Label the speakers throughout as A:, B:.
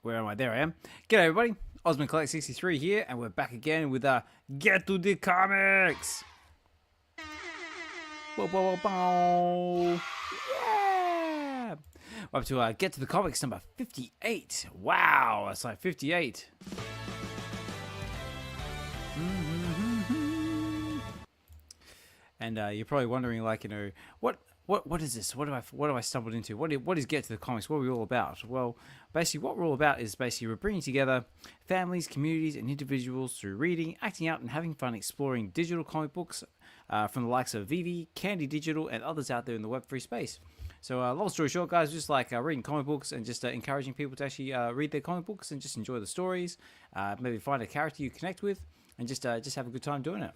A: Where am I? There I am. G'day everybody, Ozman Collect 63 here, and we're back again with Get to the Comics! Whoa, whoa, whoa, whoa. Yeah! We're up to Get to the Comics number 58. Wow, that's like 58. And you're probably wondering, like, you know, what is this? What have I stumbled into? What is Get to the Comics? What are we all about? Well, basically, what we're all about is basically we're bringing together families, communities, and individuals through reading, acting out, and having fun exploring digital comic books from the likes of VeVe, Candy Digital, and others out there in the Web3 space. So, long story short, guys, just like reading comic books and just encouraging people to actually read their comic books and just enjoy the stories. Maybe find a character you connect with, and just have a good time doing it.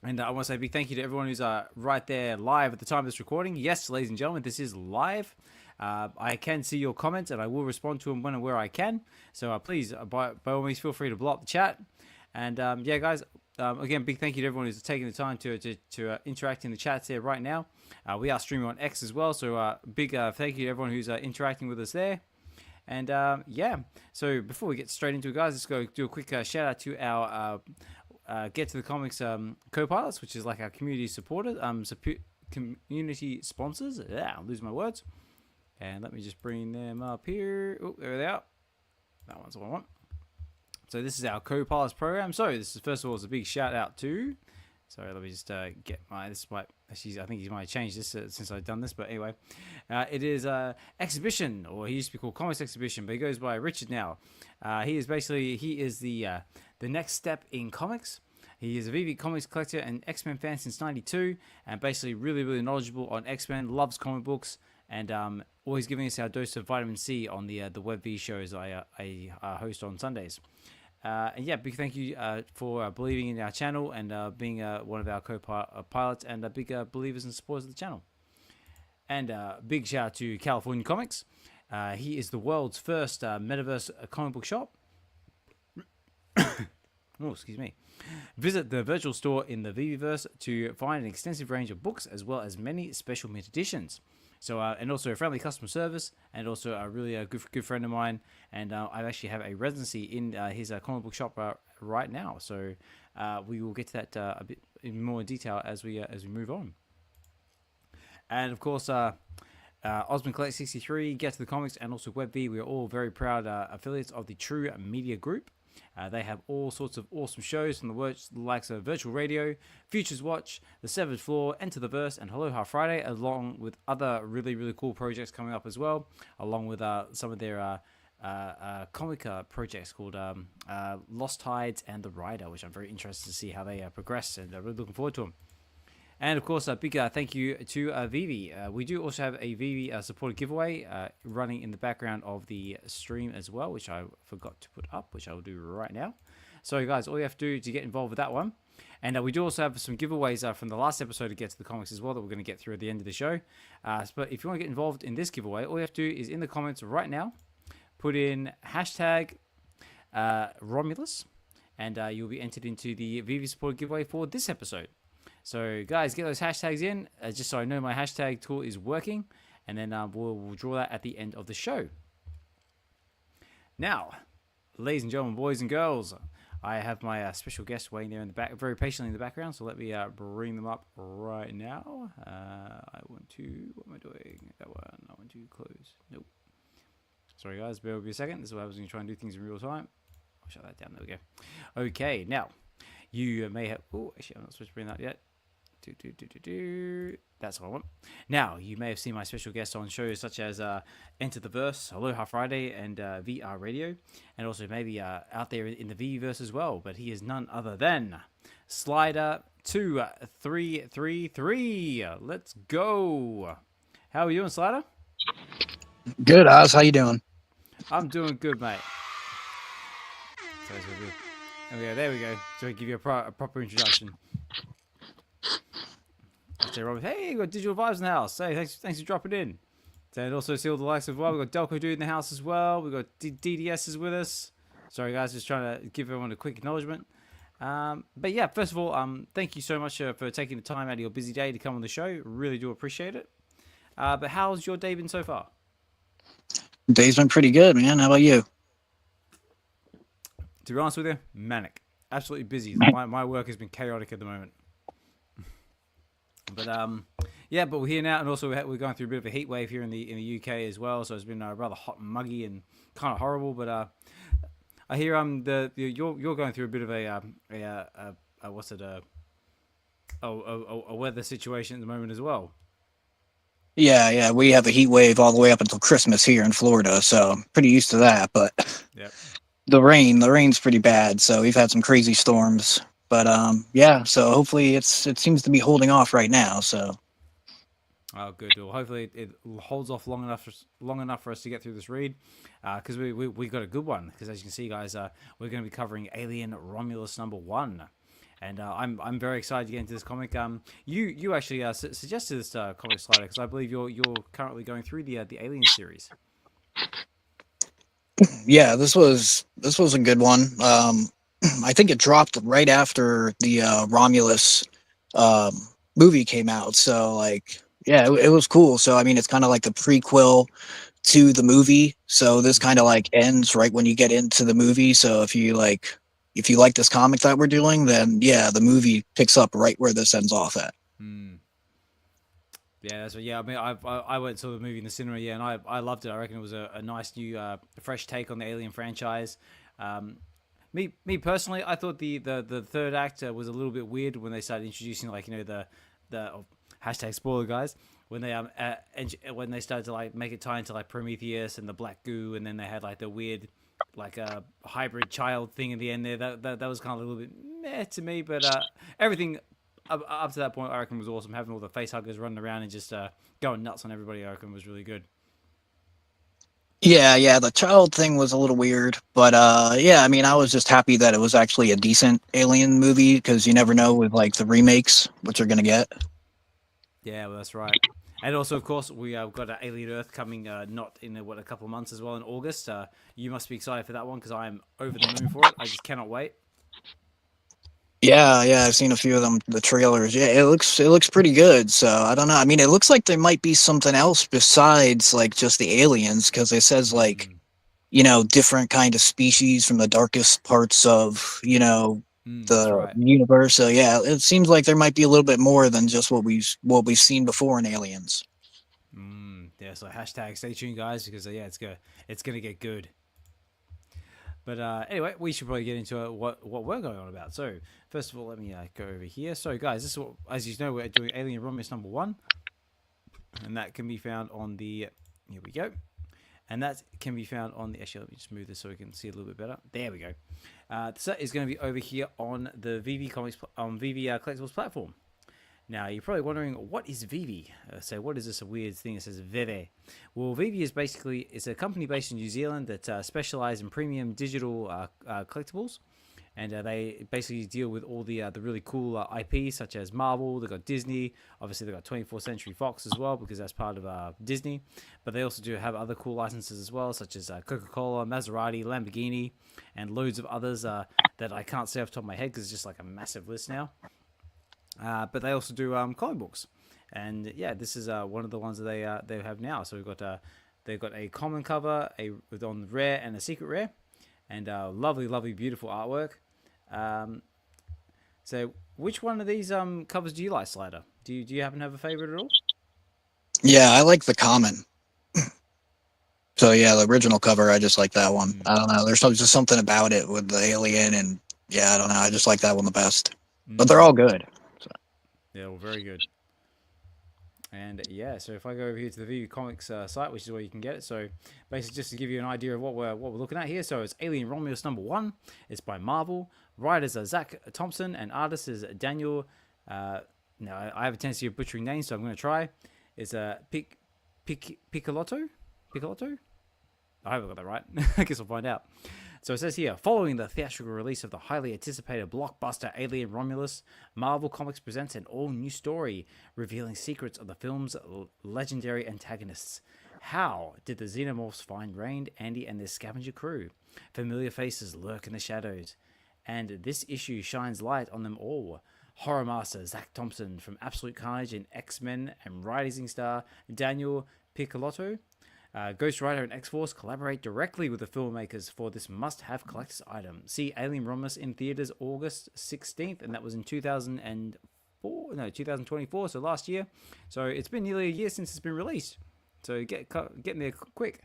A: And I want to say a big thank you to everyone who's right there live at the time of this recording. Yes, ladies and gentlemen, this is live. I can see your comments, and I will respond to them when and where I can. So please, by all means, feel free to blow up the chat. And yeah, guys, again, big thank you to everyone who's taking the time to interact in the chats there right now. We are streaming on X as well, so big thank you to everyone who's interacting with us there. And yeah, so before we get straight into it, guys, let's go do a quick shout out to our Get to the Comics co-pilots, which is like our community supporters, community sponsors. Yeah, I'll lose my words. And let me just bring them up here. Oh, there they are. That one's what I want. So this is our co-pilots program. So this is, first of all, is a big shout out to. Sorry, let me just get my. This might actually, I think he might have changed this since I've done this, but anyway, it is Xhibition, or he used to be called Comics Exhibition, but he goes by Richard now. He is the next step in comics. He is a VeVe comics collector and X-Men fan since '92, and basically really knowledgeable on X-Men. Loves comic books, and always giving us our dose of vitamin C on the WebV shows I host on Sundays. And yeah, big thank you for believing in our channel and being one of our co-pilots and big believers and supporters of the channel. And big shout out to California Comics. He is the world's first Metaverse comic book shop. Oh, excuse me. Visit the virtual store in the VeVeverse to find an extensive range of books as well as many special mint editions. So, and also a friendly customer service, and also a really good friend of mine. And I actually have a residency in his comic book shop right now. So we will get to that a bit in more detail as we move on. And of course, Ozman Collect 63, Get to the Comics, and also WebV. We are all very proud affiliates of the True Media Group. They have all sorts of awesome shows from the likes of Virtual Radio, Futures Watch, The Severed Floor, Enter the Verse, and Aloha Friday, along with other really cool projects coming up as well, along with some of their comic projects called Lost Tides and The Rider, which I'm very interested to see how they progress, and really looking forward to them. And of course, a big thank you to VeVe. We do also have a VeVe supported giveaway running in the background of the stream as well, which I forgot to put up, which I will do right now. So guys, all you have to do to get involved with that one. And we do also have some giveaways from the last episode to Get to the Comics as well that we're going to get through at the end of the show. But if you want to get involved in this giveaway, all you have to do is in the comments right now, put in hashtag Romulus, and you'll be entered into the VeVe supported giveaway for this episode. So guys, get those hashtags in, just so I know my hashtag tool is working, and then we'll draw that at the end of the show. Now, ladies and gentlemen, boys and girls, I have my special guest waiting there in the back, very patiently in the background, so let me bring them up right now. I want to, what am I doing? That one, I want to close. Nope. Sorry guys, bear with me a second. This is what I was going to try and do things in real time. I'll shut that down, there we go. Okay, now, you may have, oh, actually I'm not supposed to bring that yet. That's what I want. Now, you may have seen my special guests on shows such as Enter the Verse, Aloha Friday, and VR Radio, and also maybe out there in the VeVeverse as well. But he is none other than Slider2333. Let's go. How are you doing, Slider?
B: Good, Oz. How you doing?
A: I'm doing good, mate. Okay, there we go. So I give you a proper introduction. Say, Robert, hey, you got Digital Vibes in the house. Hey, thanks for dropping in. And also see all the likes of, well, we've got Delco Dude in the house as well. We've got DDS is with us. Sorry, guys, just trying to give everyone a quick acknowledgement. But yeah, first of all, thank you so much for taking the time out of your busy day to come on the show. Really do appreciate it. But how's your day been so far?
B: Day's been pretty good, man. How about you?
A: To be honest with you, manic. Absolutely busy. My work has been chaotic at the moment. But yeah, but we're here now, and also we're going through a bit of a heat wave here in the UK as well. So it's been rather hot and muggy and kind of horrible. But I hear you're going through a bit of a what's it a weather situation at the moment as well.
B: Yeah, yeah, we have a heat wave all the way up until Christmas here in Florida, so I'm pretty used to that. But
A: Yep.
B: the rain's pretty bad, so we've had some crazy storms. But yeah, so hopefully it seems to be holding off right now. So
A: Oh, good. Well, hopefully it holds off long enough for us to get through this read, because we got a good one. Because as you can see, guys, we're going to be covering Alien Romulus #1, and I'm very excited to get into this comic. You actually suggested this comic, Slider, because I believe you're currently going through the Alien series.
B: yeah, this was a good one. I think it dropped right after the Romulus um, movie came out. So like, yeah, it was cool. So I mean, it's kind of like the prequel to the movie. So this kind of like ends right when you get into the movie. So if you like this comic that we're doing, then yeah, the movie picks up right where this ends off at.
A: Hmm. Yeah, that's what. Yeah, I mean, I went to the movie in the cinema, yeah, and I loved it. I reckon it was a nice new, fresh take on the Alien franchise. Um, me personally, I thought the third act was a little bit weird when they started introducing like the hashtag spoiler guys when they when they started to like make it tie into like Prometheus and the black goo, and then they had like the weird like a hybrid child thing in the end there. That was kind of a little bit meh to me, but everything up to that point, I reckon was awesome. Having all the face huggers running around and just going nuts on everybody, I reckon was really good.
B: Yeah, yeah, the child thing was a little weird, but yeah, I mean, I was just happy that it was actually a decent Alien movie because you never know with like the remakes what you're gonna get.
A: Yeah, well, that's right. And also, of course, we got Alien Earth coming not in a couple of months as well in August. You must be excited for that one because I'm over the moon for it. I just cannot wait.
B: Yeah, yeah, I've seen a few of them, the trailers. Yeah, it looks pretty good. So I don't know. I mean, it looks like there might be something else besides like just the aliens because it says like
A: Mm,
B: different kind of species from the darkest parts of
A: that's
B: the
A: right.
B: universe. So yeah, it seems like there might be a little bit more than just what we've seen before in Aliens.
A: Yeah, so hashtag stay tuned, guys, because yeah, it's gonna get good. But anyway, we should probably get into what we're going on about. So first of all, let me go over here. So guys, this is what, as you know, we're doing Alien Romulus #1, and that can be found on the. Here we go. And that can be found on the. Actually, let me just move this so we can see it a little bit better. There we go. So is going to be over here on the VeVe Comics on VeVe Collectibles platform. Now, you're probably wondering, what is VeVe? So, what is this a weird thing that says VeVe? Well, VeVe is basically it's a company based in New Zealand that specializes in premium digital collectibles, and they basically deal with all the really cool IPs such as Marvel. They've got Disney, obviously they've got 24th Century Fox as well because that's part of Disney. But they also do have other cool licenses as well, such as Coca-Cola, Maserati, Lamborghini, and loads of others that I can't say off the top of my head because it's just like a massive list now. But they also do comic books, and yeah, this is one of the ones that they have now. So they've got a common cover, a on rare and a secret rare, and lovely, beautiful artwork. So which one of these covers do you like, Slider? Do you happen to have a favorite at all?
B: Yeah, I like the common. So yeah, the original cover, I just like that one.
A: Mm,
B: I don't know. Just something about it with the alien, and yeah, I don't know. I just like that one the best. But they're
A: mm.
B: all good. So,
A: Yeah, well, very good. And yeah, so if I go over here to the VeVe Comics site, which is where you can get it, so basically just to give you an idea of what we're looking at here, so it's Alien Romulus #1. It's by Marvel. Writers are Zac Thompson and artist is Daniel. Now I have a tendency of butchering names, so I'm going to try. It's a Picciotto. Picciotto. I hope I got that right. I guess we'll find out. So it says here, following the theatrical release of the highly anticipated blockbuster Alien Romulus, Marvel Comics presents an all-new story revealing secrets of the film's legendary antagonists. How did the Xenomorphs find Rain, Andy, and their scavenger crew? Familiar faces lurk in the shadows, and this issue shines light on them all. Horror master Zac Thompson from Absolute Carnage and X-Men and rising star Daniel Picciotto Ghost Rider and X-Force collaborate directly with the filmmakers for this must-have collector's item. See Alien Romulus in theaters August 16th, and that was in 2024, so last year. So it's been nearly a year since it's been released. So get in there quick.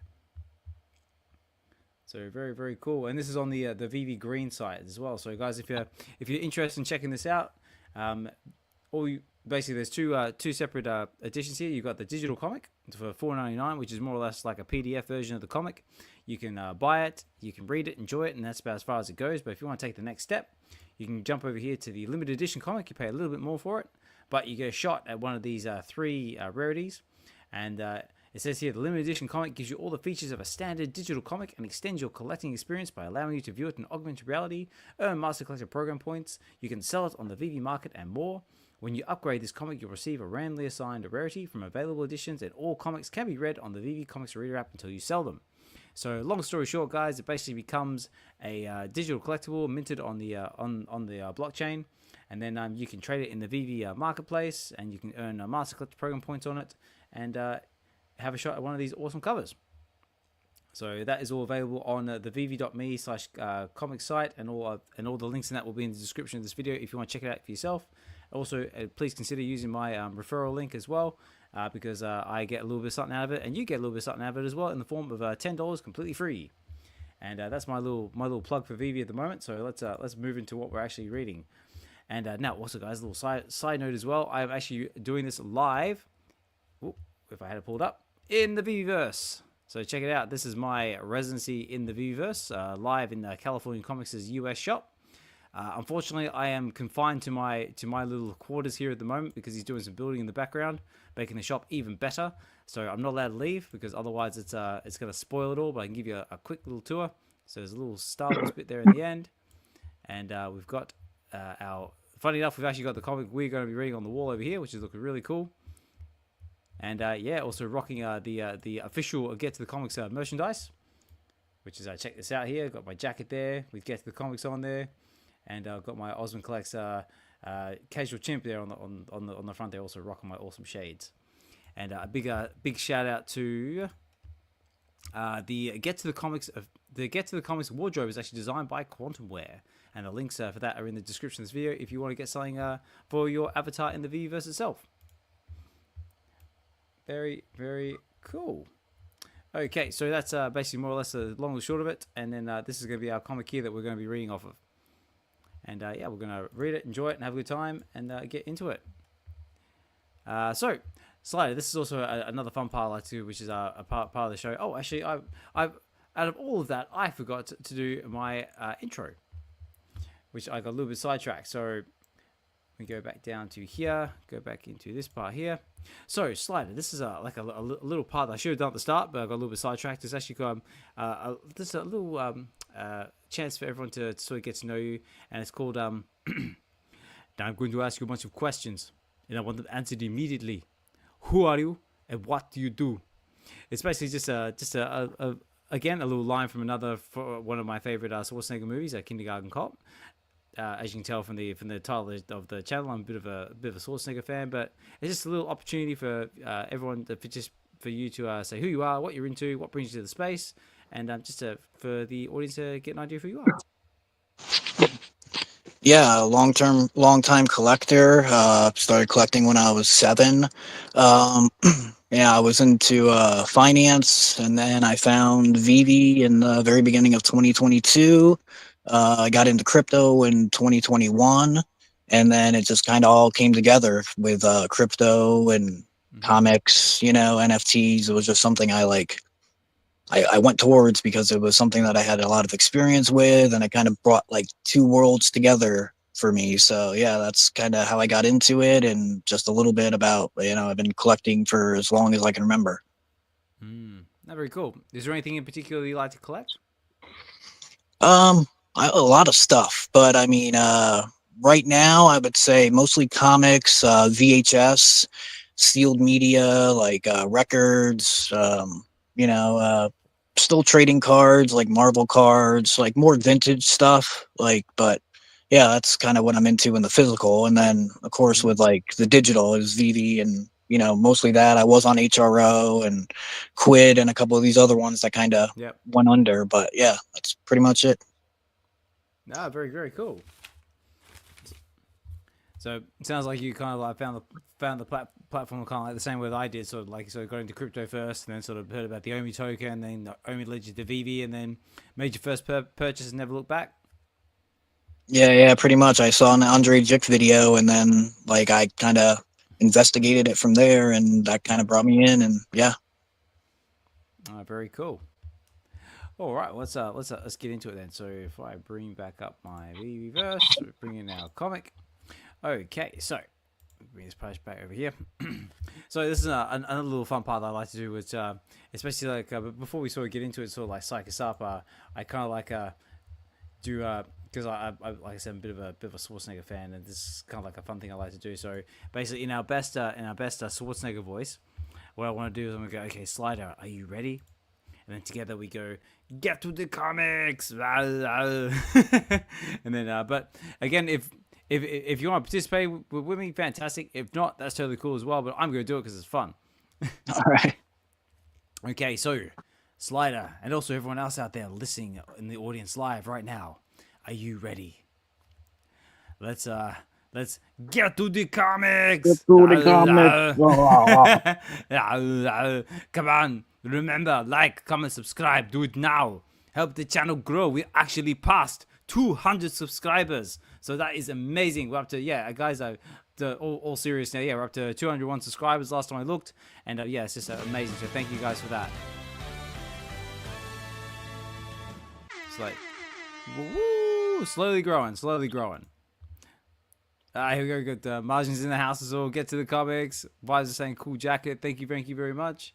A: So very, very cool. And this is on the VeVe Green site as well. So guys, if you're interested in checking this out, basically there's two separate editions here. You've got the digital comic for $4.99, which is more or less like a PDF version of the comic. You can buy it, you can read it, enjoy it, and that's about as far as it goes. But if you want to take the next step, you can jump over here to the limited edition comic. You pay a little bit more for it, but you get a shot at one of these three rarities. And it says here, the limited edition comic gives you all the features of a standard digital comic and extends your collecting experience by allowing you to view it in augmented reality, earn Master Collector program points, you can sell it on the VeVe market, and more. When you upgrade this comic, you'll receive a randomly assigned rarity from available editions, and all comics can be read on the VeVe Comics Reader app until you sell them. So, long story short, guys, it basically becomes a digital collectible minted on the blockchain, and then you can trade it in the VeVe marketplace, and you can earn Master Collector program points on it, and have a shot at one of these awesome covers. So that is all available on the veve.me/comic site, and all the links in that will be in the description of this video if you want to check it out for yourself. Also, please consider using my referral link as well, because I get a little bit of something out of it, and you get a little bit of something out of it as well, in the form of $10 completely free. And that's my little plug for VeVe at the moment. So let's move into what we're actually reading. And now, also, guys, a little side note as well. I'm actually doing this live. Ooh, if I had it pulled up in the VeVeverse. So check it out. This is my residency in the VeVeverse, live in California Comics' US shop. Unfortunately, I am confined to my little quarters here at the moment because he's doing some building in the background, making the shop even better. So I'm not allowed to leave because otherwise it's going to spoil it all. But I can give you a quick little tour. So there's a little Star Wars bit there in the end, and we've got our. Funny enough, we've actually got the comic we're going to be reading on the wall over here, which is looking really cool. And yeah, also rocking the official Get to the Comics merchandise, which is check this out here. Got my jacket there with Get to the Comics on there. And I've got my Ozman Collects casual chimp there on the front there, also rocking my awesome shades. And a big shout out to the Get to the Comics wardrobe is actually designed by Quantumware, and the links for that are in the description of this video if you want to get something for your avatar in the VeVeverse itself. Very, very cool. Okay, so that's basically more or less the long and short of it, and then this is going to be our comic here that we're going to be reading off of. And yeah, we're going to read it, enjoy it, and have a good time, and get into it. So, Slider, this is also another fun part I like to do, which is a part of the show. Oh, actually, I've out of all of that, I forgot to do my intro, which I got a little bit sidetracked. So, we go back down to here, go back into this part here. So, Slider, this is like a little part that I should have done at the start, but I got a little bit sidetracked. It's actually just a little chance for everyone to sort of get to know you, and it's called now I'm going to ask you a bunch of questions, and I want them answered immediately. Who are you, and what do you do? It's basically just again a little line from one of my favorite Schwarzenegger movies, Kindergarten Cop. As you can tell from the title of the channel, I'm a bit of a Schwarzenegger fan, but it's just a little opportunity for everyone for you to say who you are, what you're into, what brings you to the space, and just for the audience to get an idea of who you are.
B: Yeah, long time collector. Started collecting when I was 7. Yeah, I was into finance, and then I found VeVe in the very beginning of 2022. I got into crypto in 2021, and then it just kind of all came together with crypto and comics, NFTs. It was just something I went towards because it was something that I had a lot of experience with, and it kind of brought like two worlds together for me. So yeah, that's kind of how I got into it, and just a little bit about, I've been collecting for as long as I can remember.
A: Not very cool. Is there anything in particular you like to collect?
B: A lot of stuff, but I mean, right now I would say mostly comics, VHS, sealed media, like records, still trading cards, like Marvel cards, like more vintage stuff, but yeah, that's kind of what I'm into in the physical. And then of course with like the digital is VeVe and, mostly that. I was on HRO and Quid and a couple of these other ones that kind of
A: Yep.
B: went under. But yeah, that's pretty much it.
A: Ah, very, very cool. So it sounds like you kind of like found the platform kind of like the same way that I did. Sort of like got into crypto first, and then sort of heard about the Omi token, and then the Omi led you to VeVe, and then made your first purchase and never looked back.
B: Yeah, pretty much. I saw an Andre Jick video, and then like I kind of investigated it from there, and that kind of brought me in, and yeah.
A: Very cool. All right, let's get into it then. So if I bring back up my VeVeverse, bring in our comic. Okay, so bring this page back over here. So this is another little fun part that I like to do, which especially like before we sort of get into it, sort of like psych us up. I kind of like do because I like I said, I'm a bit of a Schwarzenegger fan, and this is kind of like a fun thing I like to do. So basically, in our best Schwarzenegger voice, what I want to do is I'm gonna go, okay, Slider, are you ready? And then together we go, get to the comics, and then but again, if you want to participate with me, fantastic. If not, that's totally cool as well. But I'm going to do it because it's fun.
B: All right.
A: Okay, so Slider, and also everyone else out there listening in the audience live right now, are you ready? Let's get to the comics.
B: Get to the
A: comics. Come on, remember, like, comment, subscribe. Do it now. Help the channel grow. We actually passed 200 subscribers, so that is amazing. We're up to guys. All serious now. Yeah, we're up to 201 subscribers last time I looked, and yeah, it's just amazing. So thank you guys for that. It's like, woo, slowly growing. Here we go. Got margins in the house as well. Get to the comics. Visor saying cool jacket. Thank you very much.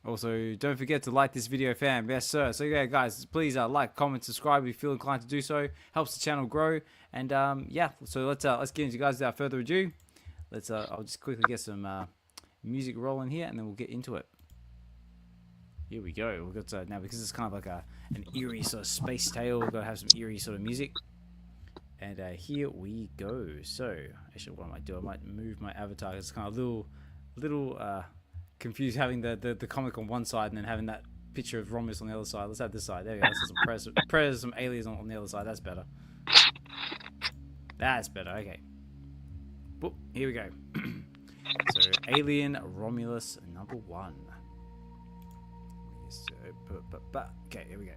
A: Also, don't forget to like this video, fam. Yes, sir. So yeah, guys, please like, comment, subscribe if you feel inclined to do so. Helps the channel grow. And yeah, so let's get into guys without further ado. I'll just quickly get some music rolling here, and then we'll get into it. Here we go. We've got now, because it's kind of like an eerie sort of space tale, we've got to have some eerie sort of music. And here we go. So actually, what I might do, I might move my avatar. It's kind of a little confused having the comic on one side and then having that picture of Romulus on the other side. Let's have this side. There we go. Let's have some some aliens on the other side. That's better. That's better. Okay. Boop. Here we go. So, Alien Romulus #1. Okay, here we go.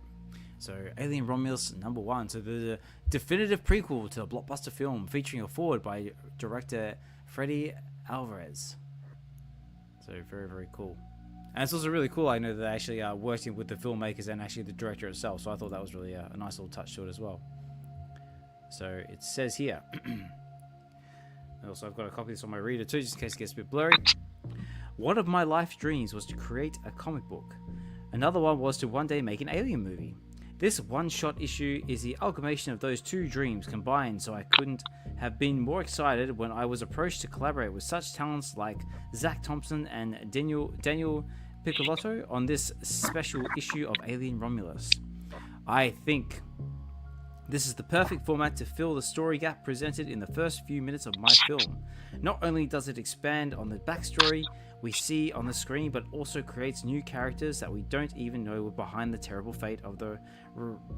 A: So, Alien Romulus #1. So, the definitive prequel to the blockbuster film featuring a foreword by director Freddy Alvarez. So very cool, and it's also really cool. I know that they actually are working with the filmmakers and actually the director itself. So I thought that was really a nice little touch to it as well. So it says here. Also, I've got a copy of this on my reader too, just in case it gets a bit blurry. One of my life dreams was to create a comic book. Another one was to one day make an Alien movie. This one-shot issue is the amalgamation of those two dreams combined, so I couldn't have been more excited when I was approached to collaborate with such talents like Zac Thompson and Daniel Picciotto on this special issue of Alien Romulus. I think this is the perfect format to fill the story gap presented in the first few minutes of my film. Not only does it expand on the backstory we see on the screen, but also creates new characters that we don't even know were behind the terrible fate of the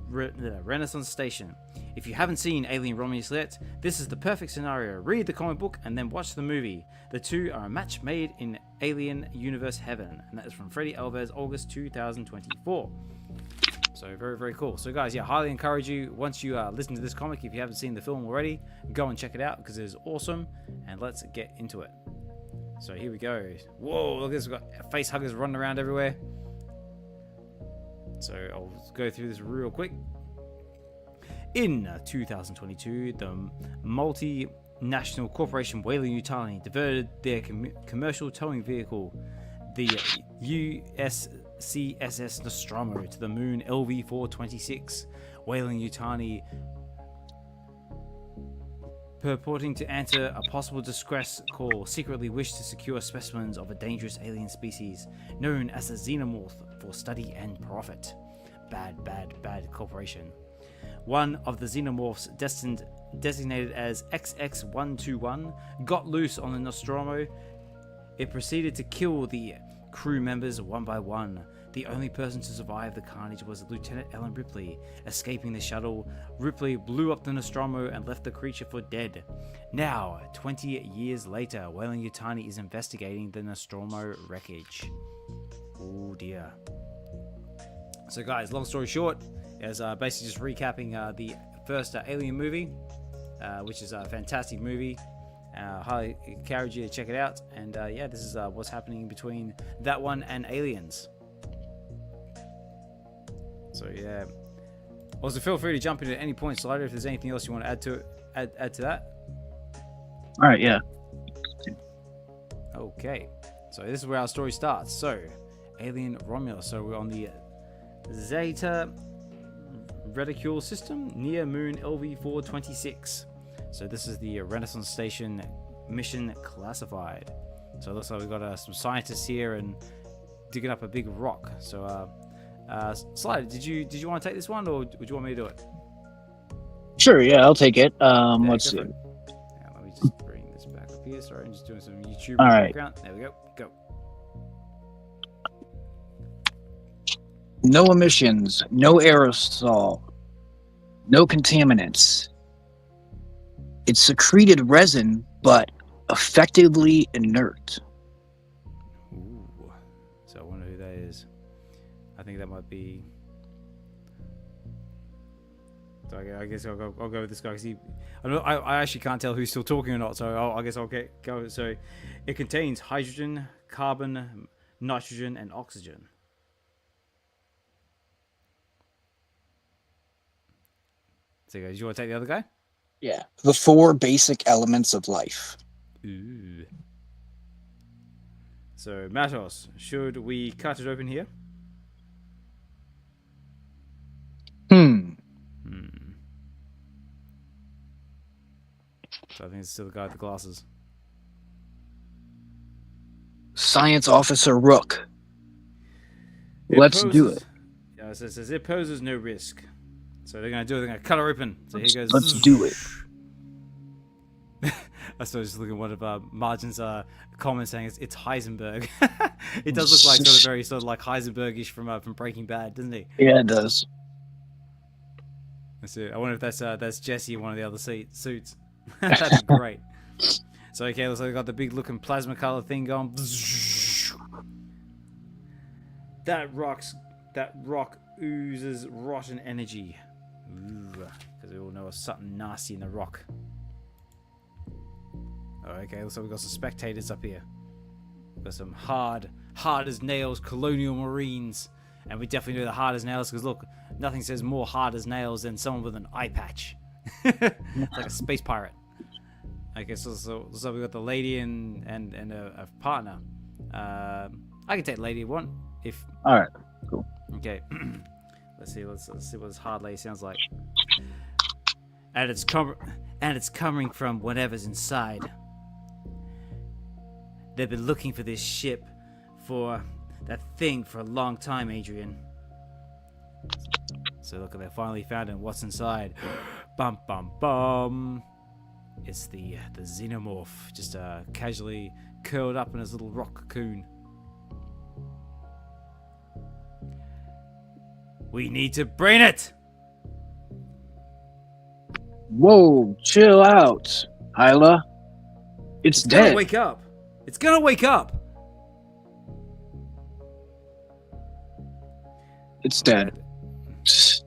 A: Renaissance Station. If you haven't seen Alien Romulus yet, this is the perfect scenario. Read the comic book and then watch the movie. The two are a match made in Alien Universe Heaven, and that is from Freddy Alvarez, August 2024. So very cool. So guys, yeah, highly encourage you, once you listen to this comic, if you haven't seen the film already, go and check it out because it is awesome. And let's get into it. So here we go. Whoa, look at this. We've got face huggers running around everywhere. So I'll go through this real quick. In 2022, the multinational corporation Weyland-Yutani diverted their commercial towing vehicle, the USCSS Nostromo, to the moon LV-426. Weyland-Yutani, purporting to answer a possible distress call, secretly wished to secure specimens of a dangerous alien species known as a xenomorph for study and profit. Bad corporation. One of the xenomorphs, designated as XX121, got loose on the Nostromo. It proceeded to kill the crew members one by one. The only person to survive the carnage was Lieutenant Ellen Ripley. Escaping the shuttle, Ripley blew up the Nostromo and left the creature for dead. Now, 20 years later, Weyland-Yutani is investigating the Nostromo wreckage. Oh dear. So guys, long story short, is basically just recapping the first Alien movie, which is a fantastic movie. Highly encourage you to check it out. And yeah, this is what's happening between that one and Aliens. So yeah. Also, feel free to jump in at any point, Slider, if there's anything else you want to add to that.
B: All right, yeah.
A: Okay. So this is where our story starts. So, Alien Romulus. So we're on the Zeta Reticule system near Moon LV-426. So this is the Renaissance Station mission classified. So it looks like we've got some scientists here and digging up a big rock. So Slider, did you want to take this one, or would you want me to do it?
B: Sure, yeah, I'll take it.
A: Yeah,
B: Let's see.
A: Yeah, let me just bring this back up here. Sorry, I'm just doing some YouTube
B: All
A: in the
B: right.
A: background. There we go. Go.
B: No emissions, no aerosol, no contaminants. It secreted resin, but effectively inert.
A: Ooh. So I wonder who that is. I think that might be. So I guess I'll go with this guy because I actually can't tell who's still talking or not. So I guess I'll go. So it contains hydrogen, carbon, nitrogen, and oxygen. So guys, you want to take the other guy?
B: Yeah. The 4 basic elements of life.
A: Ooh. So Matos, should we cut it open here? So I think it's still the guy with the glasses.
B: Science Officer Rook. Let's do it.
A: Yeah, it says it poses no risk. So they're going to cut her open. So here goes.
B: Let's do it.
A: I was just looking at one of Margin's comments saying it's Heisenberg. It does look like very like Heisenberg-ish from Breaking Bad, doesn't he?
B: Yeah, it does.
A: Let's see. I wonder if that's Jesse in one of the other suits. That'd be great. So okay, looks like we got the big looking plasma color thing going. That rock oozes rotten energy. Because we all know there's something nasty in the rock. Oh, okay, looks like we've got some spectators up here. We've got some hard as nails colonial marines. And we definitely know the hard as nails because look, nothing says more hard as nails than someone with an eye patch. It's like a space pirate. Okay, so we got the lady and a partner. I can take lady one if.
B: All right, cool.
A: Okay, let's see what this hard lady sounds like. And it's coming from whatever's inside. They've been looking for this ship, for that thing, for a long time, Adrian. So look, they finally found it. What's inside? Bum bum bum. It's the xenomorph, just casually curled up in his little rock cocoon. We need to brain it.
B: Whoa, chill out, Hyla. It's
A: gonna
B: dead.
A: wake up. It's gonna wake up.
B: It's dead.
A: This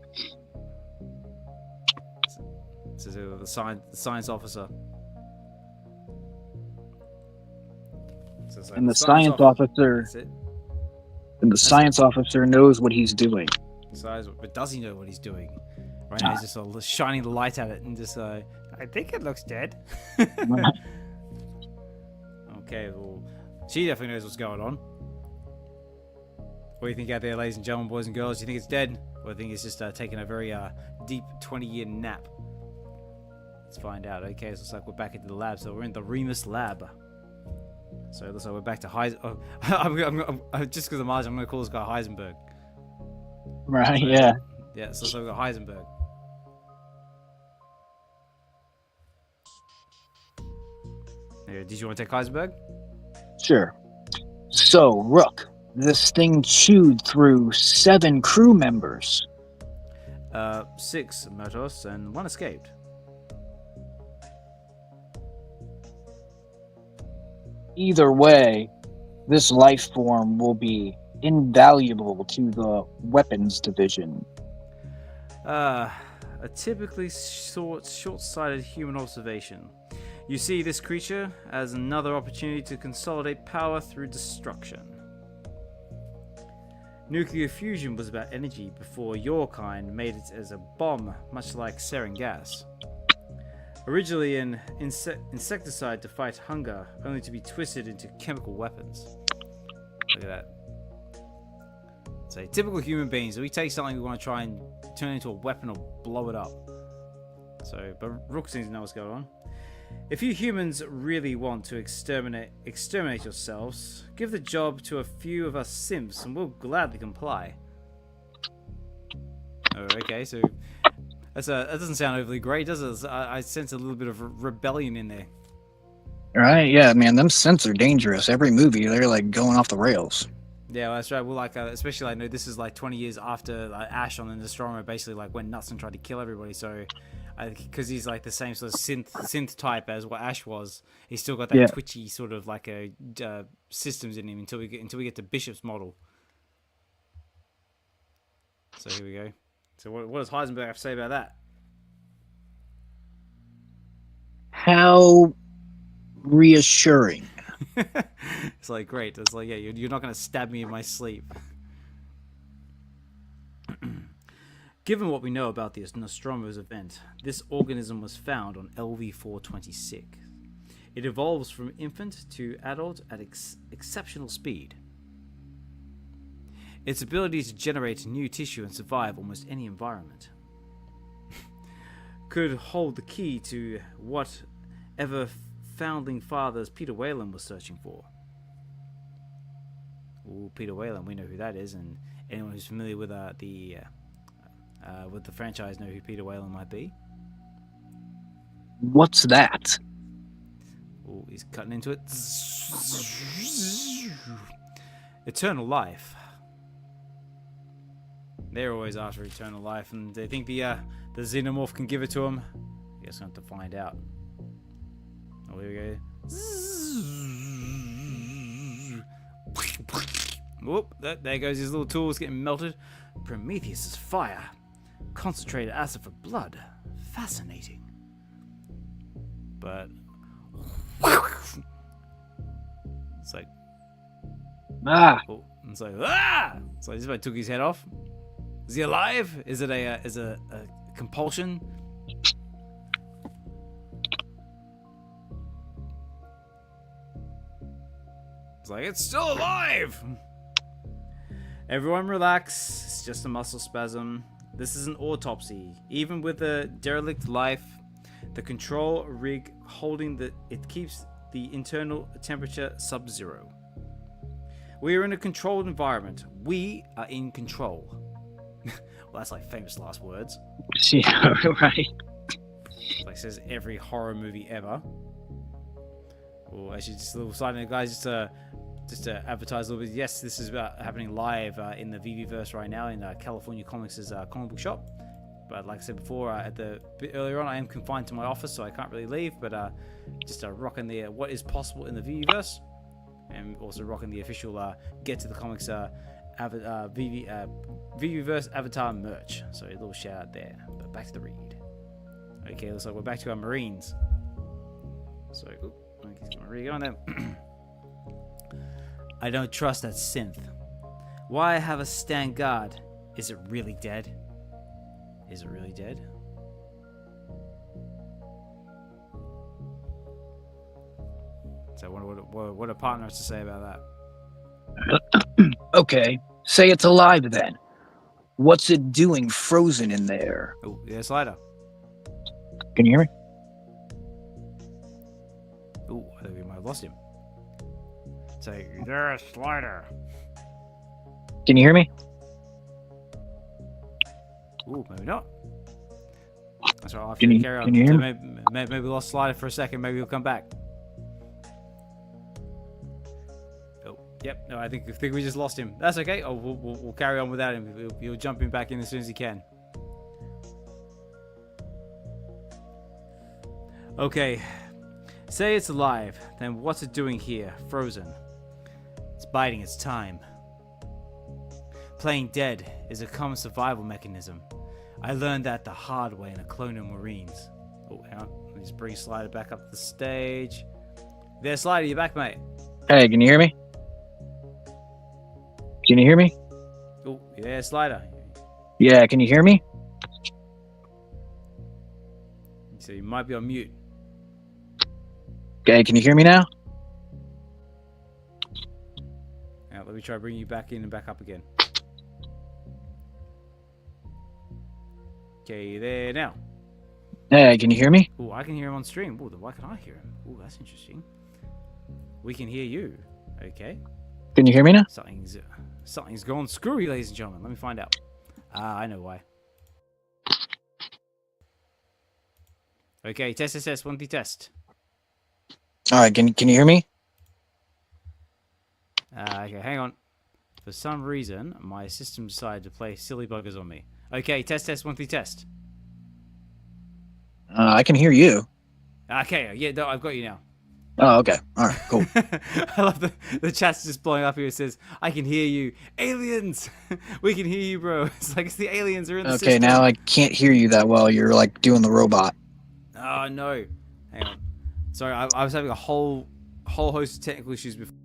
A: is the science officer.
B: And the science officer.
A: That's it.
B: And the science officer knows what he's doing.
A: But does he know what he's doing? Right now he's just sort of shining the light at it and just I think it looks dead. Okay, well, she definitely knows what's going on. What do you think out there, ladies and gentlemen, boys and girls? Do you think it's dead? Or do you think it's just taking a very deep 20-year nap? Let's find out. Okay, so it's like we're back into the lab. So we're in the Remus lab. So it looks like we're back to Heisenberg. Just because of margin, I'm going to call this guy Heisenberg.
B: Right, yeah.
A: Yeah, so we've got Heisenberg. Did you want to take Heisenberg?
B: Sure. So, Rook, this thing chewed through 7 crew members.
A: 6 Murtos and 1 escaped.
B: Either way, this life form will be invaluable to the weapons division.
A: A typically short-sighted human observation. You see this creature as another opportunity to consolidate power through destruction. Nuclear fusion was about energy before your kind made it as a bomb, much like sarin gas. Originally an insecticide to fight hunger, only to be twisted into chemical weapons. Look at that. So, typical human beings, we take something we want to try and turn it into a weapon or blow it up. So, but Rook seems to know what's going on. If you humans really want to exterminate yourselves, give the job to a few of us simps and we'll gladly comply. Oh, okay, so that doesn't sound overly great, does it? I sense a little bit of rebellion in there.
B: Right? Yeah, man, them synths are dangerous. Every movie, they're like going off the rails.
A: Yeah, well, that's right. Well, like, especially like, no, this is like 20 years after Ash on the Nostromo basically like went nuts and tried to kill everybody. So, because he's like the same sort of synth type as what Ash was, he's still got that twitchy sort of like a systems in him until we get to Bishop's model. So here we go. So what does Heisenberg have to say about that?
B: How reassuring.
A: It's like, great. It's like, yeah, you're not going to stab me in my sleep. Given what we know about this Nostromo's event, this organism was found on LV-426. It evolves from infant to adult at exceptional speed. Its ability to generate new tissue and survive almost any environment could hold the key to whatever founding fathers Peter Whalen was searching for. Ooh, Peter Whalen, we know who that is, and anyone who's familiar with the franchise know who Peter Whalen might be.
B: What's that?
A: Ooh, he's cutting into it. Eternal life. They're always after eternal life, and they think the xenomorph can give it to them. I guess we'll have to find out. Oh, here we go. Whoop! There goes his little tools getting melted. Prometheus's fire. Concentrated acid for blood. Fascinating. But it's like it's like So this guy took his head off. Is he alive? Is it a compulsion? It's like, it's still alive! Everyone relax. It's just a muscle spasm. This is an autopsy. Even with a derelict life, the control rig holding it keeps the internal temperature sub-zero. We are in a controlled environment. We are in control. Well, that's like famous last words.
B: Yeah, right.
A: Like says every horror movie ever. Well, actually, just a little side note, guys. Just to advertise a little bit. Yes, this is happening live in the VeVeverse right now in California Comics' comic book shop. But like I said before, earlier on, I am confined to my office, so I can't really leave. But just rocking the what is possible in the VeVeverse, and also rocking the official Get to the Comics VeVeverse Avatar merch. So a little shout out there. But back to the read. Okay, looks like we're back to our Marines. So, let's read on there. I don't trust that synth. Why have us stand guard? Is it really dead? Is it really dead? So what a partner has to say about that.
B: Okay, say it's alive then. What's it doing frozen in there?
A: Oh, yeah, Slider.
B: Can you hear me?
A: Oh, I think we might have lost him. Say, there's Slider.
B: Can you hear me?
A: Ooh, maybe not. That's right, I'll have
B: Can
A: to
B: you
A: carry on.
B: hear
A: So
B: me?
A: maybe we lost Slider for a second. Maybe he'll come back. Oh, Yep. No, I think we just lost him. That's okay. Oh, we'll carry on without him. He'll jump in back in as soon as he can. Okay. Say it's alive. Then what's it doing here, frozen? It's biding its time. Playing dead is a common survival mechanism. I learned that the hard way in the Colonial Marines. Oh, hang on. Let me just bring Slider back up the stage. There, Slider, you back, mate?
B: Hey, can you hear me? Can you hear me?
A: Oh, yeah, Slider.
B: Yeah, can you hear me?
A: So you might be on mute.
B: Okay, can you hear me now?
A: Now, let me try bringing you back in and back up again. Okay, there now.
B: Hey, can you hear me?
A: Oh, I can hear him on stream. Oh, then why can I hear him? Oh, that's interesting. We can hear you. Okay.
B: Can you hear me now?
A: Something's gone screwy, ladies and gentlemen. Let me find out. Ah, I know why. Okay, test. 1 2 test.
B: All right, can you hear me?
A: Okay, hang on. For some reason, my system decided to play silly buggers on me. Okay, test 1 2 test.
B: I can hear you.
A: Okay, yeah, no, I've got you now.
B: Oh, okay. All right, cool.
A: I love the chat's just blowing up here. It says, I can hear you. Aliens! We can hear you, bro. It's like it's the aliens are in the system.
B: Okay, now I can't hear you that well. You're like doing the robot.
A: Oh, no. Hang on. Sorry, I was having a whole host of technical issues before.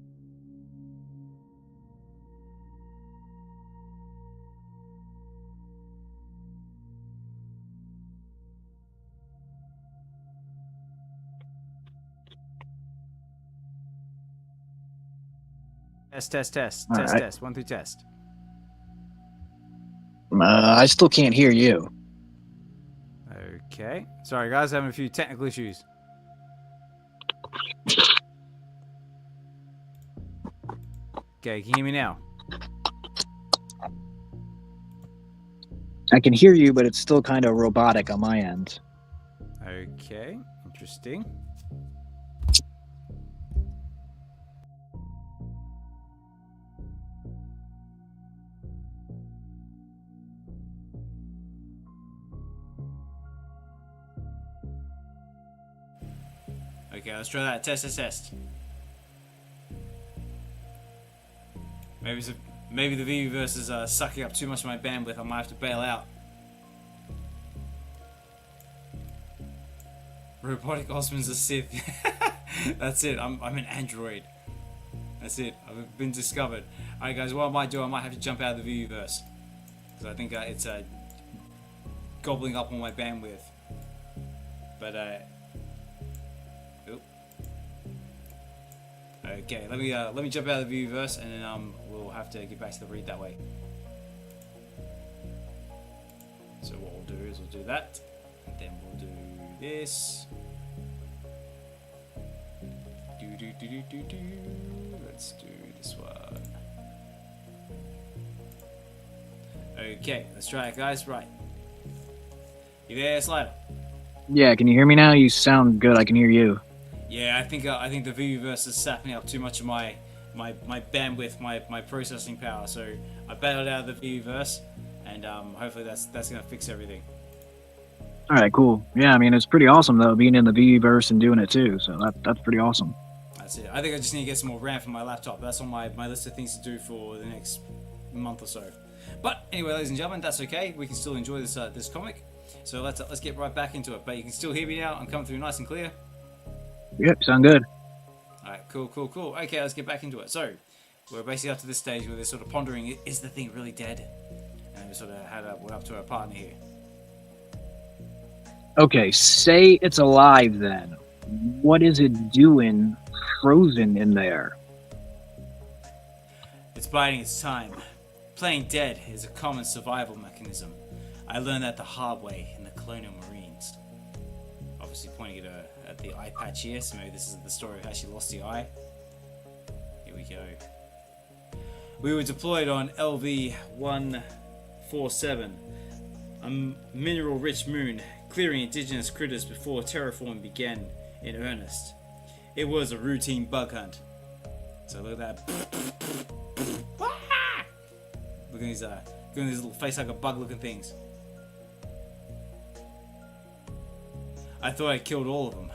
A: Test.
B: All right.
A: Test. 1 2 test.
B: I still can't hear you.
A: Okay. Sorry, guys, having a few technical issues. Okay, can you hear me now?
B: I can hear you, but it's still kind of robotic on my end.
A: Okay, interesting. Okay, let's try that. Test. Maybe the VeVeverse is sucking up too much of my bandwidth. I might have to bail out. Robotic Ozman's a Sith. That's it. I'm an android. That's it. I've been discovered. Alright, guys. What I might do, I might have to jump out of the VeVeverse because I think it's gobbling up all my bandwidth. But okay, let me jump out of the VeVeverse and then we'll have to get back to the read that way. So what we'll do is we'll do that, and then we'll do this. Let's do this one. Okay, let's try it, guys. Right. You there, Slider?
B: Yeah, can you hear me now? You sound good. I can hear you.
A: Yeah, I think the VeVeverse is sapping up too much of my bandwidth, my processing power. So I bailed out of the VeVeverse, and hopefully that's gonna fix everything.
B: All right, cool. Yeah, I mean it's pretty awesome though, being in the VeVeverse and doing it too. So that's pretty awesome.
A: That's it. I think I just need to get some more RAM for my laptop. That's on my list of things to do for the next month or so. But anyway, ladies and gentlemen, that's okay. We can still enjoy this comic. So let's get right back into it. But you can still hear me now. I'm coming through nice and clear.
B: Yep, sound good.
A: Alright, cool. Okay, let's get back into it. So, we're basically up to this stage where they're sort of pondering, is the thing really dead? And we sort of went up to our partner here.
B: Okay, say it's alive then. What is it doing frozen in there?
A: It's biding its time. Playing dead is a common survival mechanism. I learned that the hard way in the Colonial Marines. Obviously pointing at the eye patch here, so maybe this is the story of how she lost the eye. Here we go. We were deployed on LV-147, a mineral-rich moon, clearing indigenous critters before terraforming began in earnest. It was a routine bug hunt. So look at that. Look at these little face-hugger bug-looking things. I thought I killed all of them.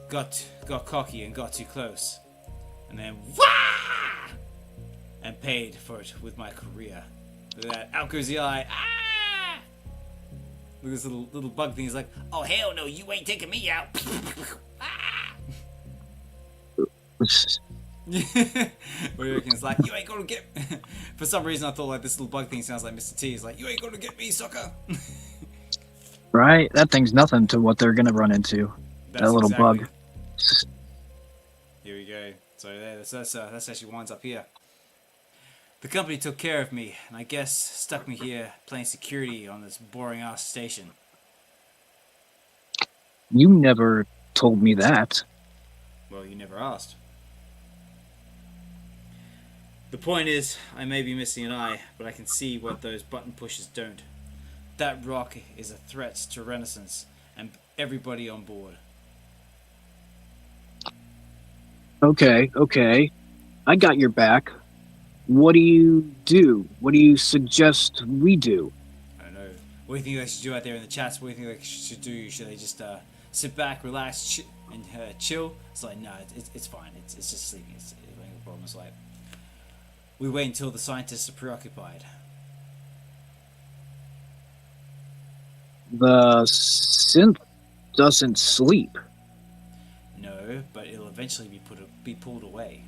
A: Got cocky and got too close, and then and paid for it with my career. Look at that! Out goes the eye. Ah! Look at this little bug thing. He's like, "Oh hell no, you ain't taking me out." Ah! What do you reckon? It's like, you ain't gonna get. For some reason, I thought like this little bug thing sounds like Mr. T. It's like, you ain't gonna get me, sucker.
B: Right? That thing's nothing to what they're gonna run into.
A: That's
B: that little
A: exactly.
B: bug.
A: Here we go. So that's actually winds up here. The company took care of me, and I guess stuck me here playing security on this boring ass station.
B: You never told me that.
A: Well, you never asked. The point is, I may be missing an eye, but I can see what those button pushers don't. That rock is a threat to Renaissance and everybody on board.
B: Okay. I got your back. What do you do? What do you suggest we do?
A: I don't know. What do you think they should do out there in the chats? What do you think they should do? Should they just sit back, relax, and chill? It's like, no, it's fine. It's just sleeping. It ain't a problem. It's like, we wait until the scientists are preoccupied.
B: The synth doesn't sleep.
A: No, but it'll eventually be pulled away.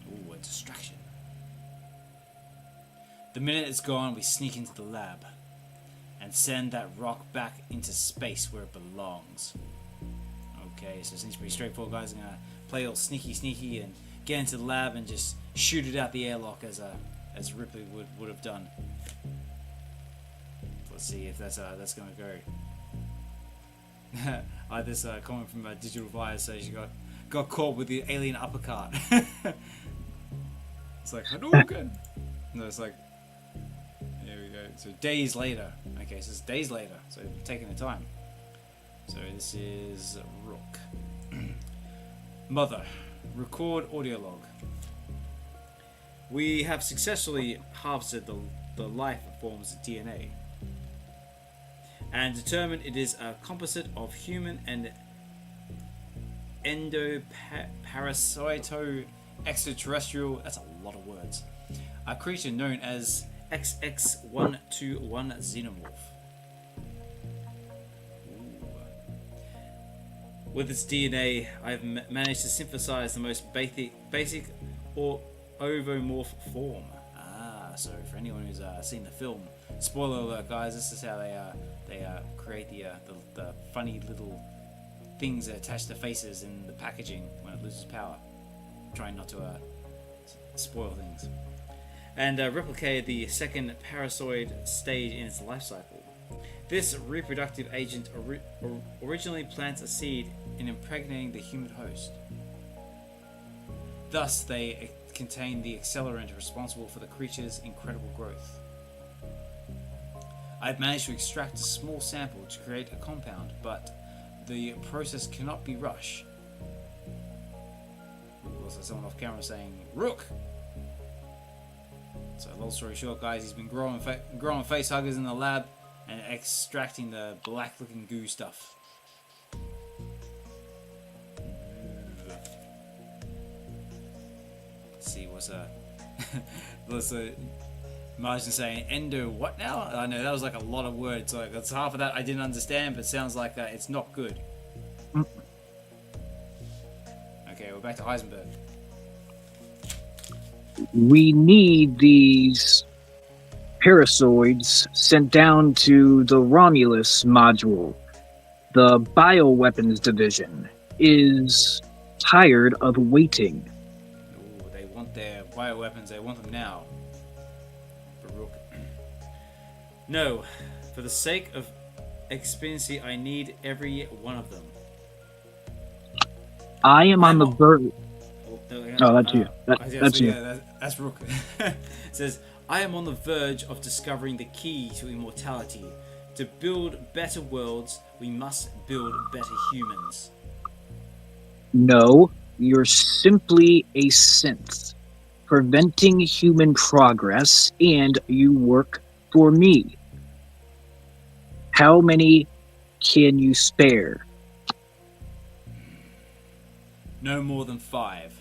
A: Ooh, a distraction. The minute it's gone, we sneak into the lab and send that rock back into space where it belongs. Okay, so it seems pretty straightforward, guys. I'm gonna play all sneaky and get into the lab and just shoot it out the airlock as Ripley would have done. Let's see if that's gonna go. I had this comment from Digital Fire says she got caught with the alien uppercut. It's like Hadouken. No, it's like, here we go. So days later. Okay, so it's days later. So taking the time. So this is Rook. Mother, record audio log. We have successfully harvested the life form's DNA and determined it is a composite of human and endoparasito extraterrestrial. That's a lot of words. A creature known as XX121 Xenomorph. With its DNA, I've managed to synthesize the most basic or ovomorph form. So for anyone who's seen the film, spoiler alert, guys, this is how they create the funny little things that attach to faces in the packaging when it loses power. Trying not to spoil things. And replicated the second parasitoid stage in its life cycle. This reproductive agent originally plants a seed in impregnating the human host. Thus, they contain the accelerant responsible for the creature's incredible growth. I've managed to extract a small sample to create a compound, but the process cannot be rushed. Also, someone off camera saying, Rook! So, long story short, guys, he's been growing face huggers in the lab and extracting the black looking goo stuff. Let's see what's Margin saying endo what now? I know that was like a lot of words. Like that's half of that I didn't understand, but it sounds like it's not good. Okay, we're back to Heisenberg.
B: We need these parasitoids sent down to the Romulus module. The bioweapons division is tired of waiting.
A: Ooh, they want their bioweapons. They want them now. Baruch. No, for the sake of expediency, I need every one of them.
B: I am on the verge. Oh, that's you. That's you.
A: Yeah, that's Rook. It says, I am on the verge of discovering the key to immortality. To build better worlds, we must build better humans.
B: No, You're simply a synth, preventing human progress, and you work for me. How many can you spare?
A: No more than 5.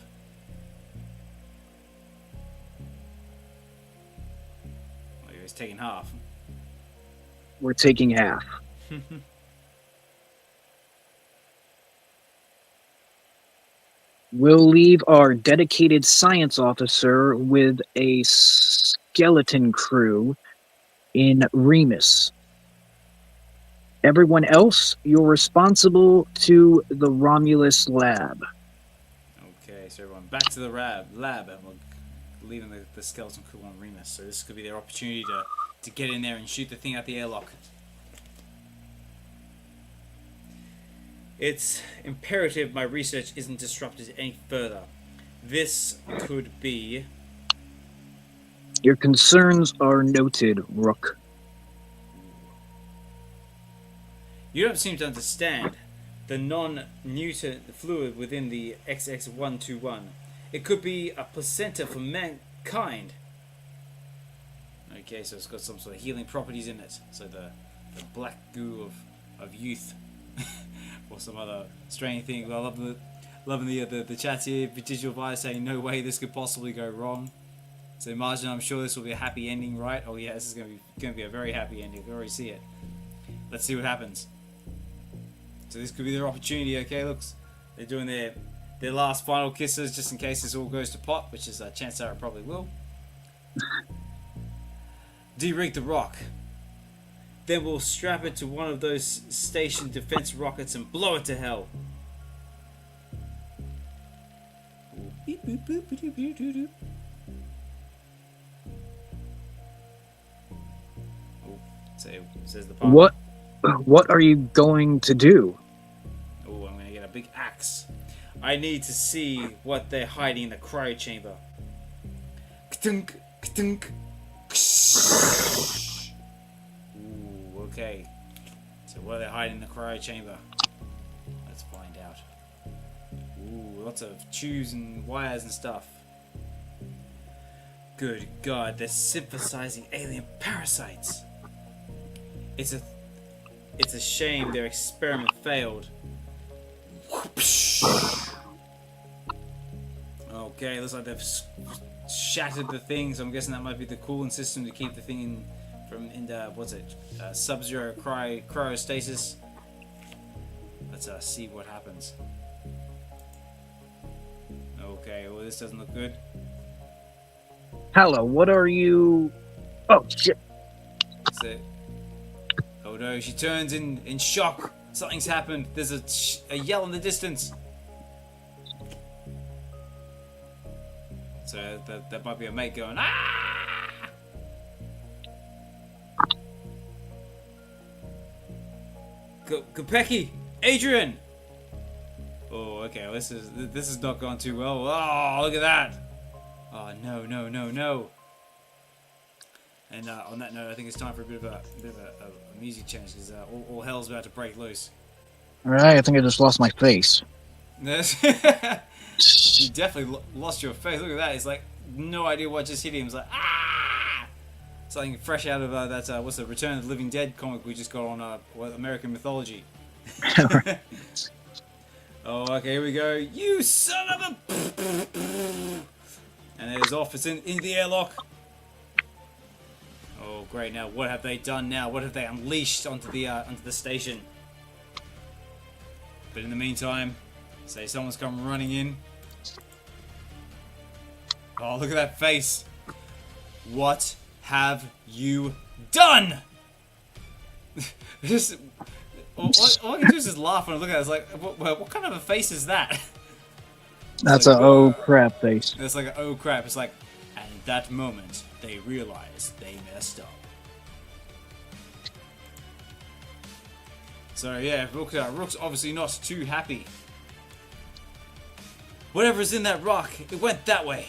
A: Oh, he was taking half.
B: We're taking half. We'll leave our dedicated science officer with a skeleton crew in Remus. Everyone else, you're responsible to the Romulus lab.
A: Okay, so everyone back to the lab, and we're leaving the skeleton crew on Remus. So this could be their opportunity to get in there and shoot the thing out the airlock. It's imperative my research isn't disrupted any further. This could be...
B: Your concerns are noted, Rook.
A: You don't seem to understand the non-Newton fluid within the XX121. It could be a placenta for mankind. Okay, so it's got some sort of healing properties in it. So the black goo of youth. Or some other strange thing. Well, loving the chat here. Digital Virus saying no way this could possibly go wrong. So Margin, I'm sure this will be a happy ending, right? Oh yeah, this is going to be a very happy ending. I can already see it. Let's see what happens. So this could be their opportunity. Okay, looks they're doing their last final kisses just in case this all goes to pot, which is a chance that it probably will. De-rig the rock. Then we'll strap it to one of those station defense rockets and blow it to hell. Beep, boop, boop, boop, boop, boop, boop. Oh, says the part.
B: What are you going to do?
A: Oh, I'm going to get a big axe. I need to see what they're hiding in the cryo chamber. Ktunk, ktunk, ksh. Ooh, okay. So what are they hiding in the cryo chamber? Let's find out. Ooh, lots of tubes and wires and stuff. Good God, they're synthesizing alien parasites. It's a shame their experiment failed. Okay, looks like they've shattered the thing, so I'm guessing that might be the cooling system to keep the thing in sub-zero cryostasis. Let's see what happens. Okay, well this doesn't look good.
B: Hello, what are you... Oh, shit.
A: That's it. Oh no, she turns in shock. Something's happened. There's a yell in the distance. So that might be a mate going, ah! Kopecki! Adrian! Oh, okay, well, this is not going too well. Oh, look at that! Oh, no. And on that note, I think it's time for a bit of a music change because all hell's about to break loose.
B: Alright, I think I just lost my face.
A: You definitely lost your face. Look at that. He's like, no idea what just hit him. He's like, ah! Something fresh out of that, what's the Return of the Living Dead comic we just got on American Mythology. Oh, okay, here we go. You son of a... And there's off. It's in the airlock. Oh, great. Now, what have they done now? What have they unleashed onto the station? But in the meantime, say someone's come running in. Oh, look at that face. What have you done? Just... All I can do is just laugh when I look at it. It's like, what kind of a face is that?
B: That's
A: like,
B: a oh crap face.
A: It's like, oh crap. It's like, and at that moment, they realized they messed up. So yeah, Rook's obviously not too happy. Whatever's in that rock, it went that way.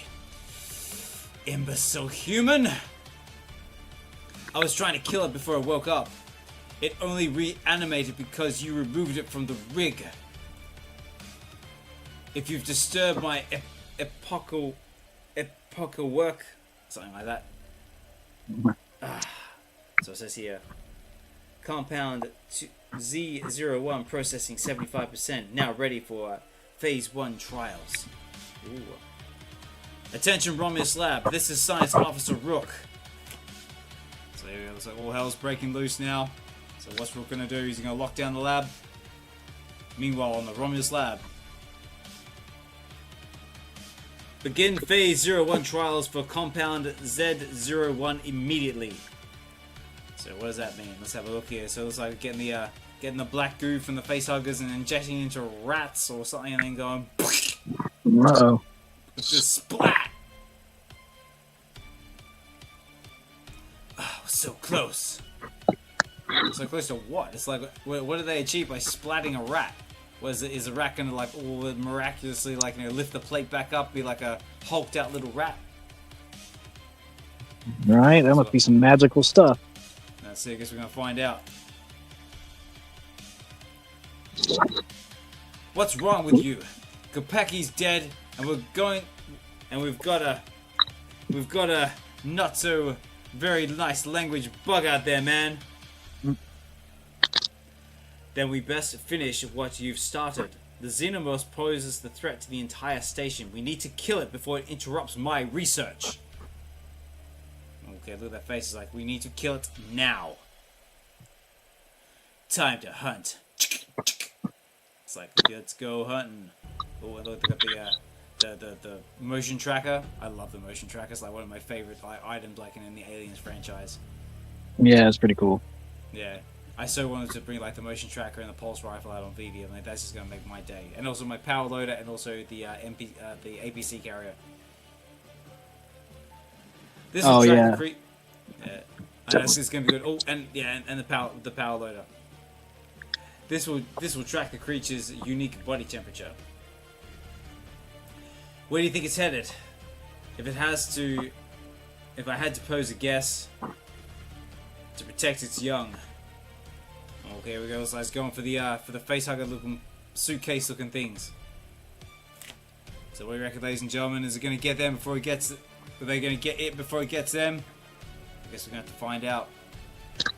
A: Imbecile human! I was trying to kill it before I woke up. It only reanimated because you removed it from the rig. If you've disturbed my epochal work, something like that. So it says here, compound Z01 processing 75%, now ready for phase 1 trials. Ooh. Attention Romulus Lab, this is Science Officer Rook. So it looks like all hell's breaking loose now. So what's Rook gonna do? He's gonna lock down the lab. Meanwhile, on the Romulus Lab, begin phase 01 trials for compound Z01 immediately. So what does that mean? Let's have a look here. So it looks like getting the black goo from the facehuggers and injecting into rats or something, and then going.
B: Uh-oh.
A: With this splat. Oh, so close. So close to what? It's like, what do they achieve by splatting a rat? Is the rat gonna like all miraculously like lift the plate back up, be like a hulked out little rat?
B: Right, that must be some magical stuff.
A: Let's see. I guess we're gonna find out. What's wrong with you? Kopeki's dead, and we've got a not so very nice language bug out there, man. Then we best finish what you've started. The Xenomorph poses the threat to the entire station. We need to kill it before it interrupts my research. Okay, look at that face. It's like, we need to kill it now. Time to hunt. It's like, let's go hunting. Oh, and look, they got the motion tracker. I love the motion tracker. It's like one of my favorite items, like in the Aliens franchise.
B: Yeah, it's pretty cool.
A: Yeah. I so wanted to bring like the motion tracker and the pulse rifle out on VeVe. I mean, that's just gonna make my day. And also my power loader, and also the the APC carrier. This will track the yeah, this is gonna be good. Oh, and yeah, and the power loader. This will track the creature's unique body temperature. Where do you think it's headed? If I had to pose a guess, to protect its young. Okay, here we go. So it's going for the facehugger looking suitcase looking things. So what do you reckon, ladies and gentlemen? Is it going to get them before it gets? Are they going to get it before it gets them? I guess we're going to have to find out.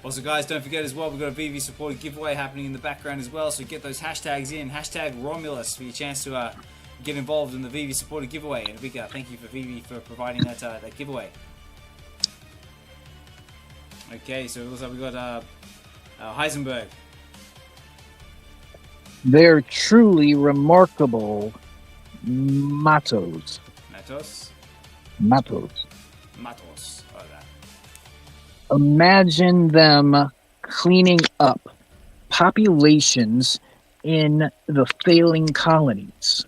A: Also, guys, don't forget as well, we've got a VeVe supported giveaway happening in the background as well. So get those hashtags in. Hashtag Romulus for your chance to get involved in the VeVe supported giveaway. And a big thank you for VeVe for providing that giveaway. Okay, so it looks like we got Heisenberg.
B: They're truly remarkable matos.
A: Matos?
B: Matos.
A: Matos. Oh, that.
B: Imagine them cleaning up populations in the failing colonies.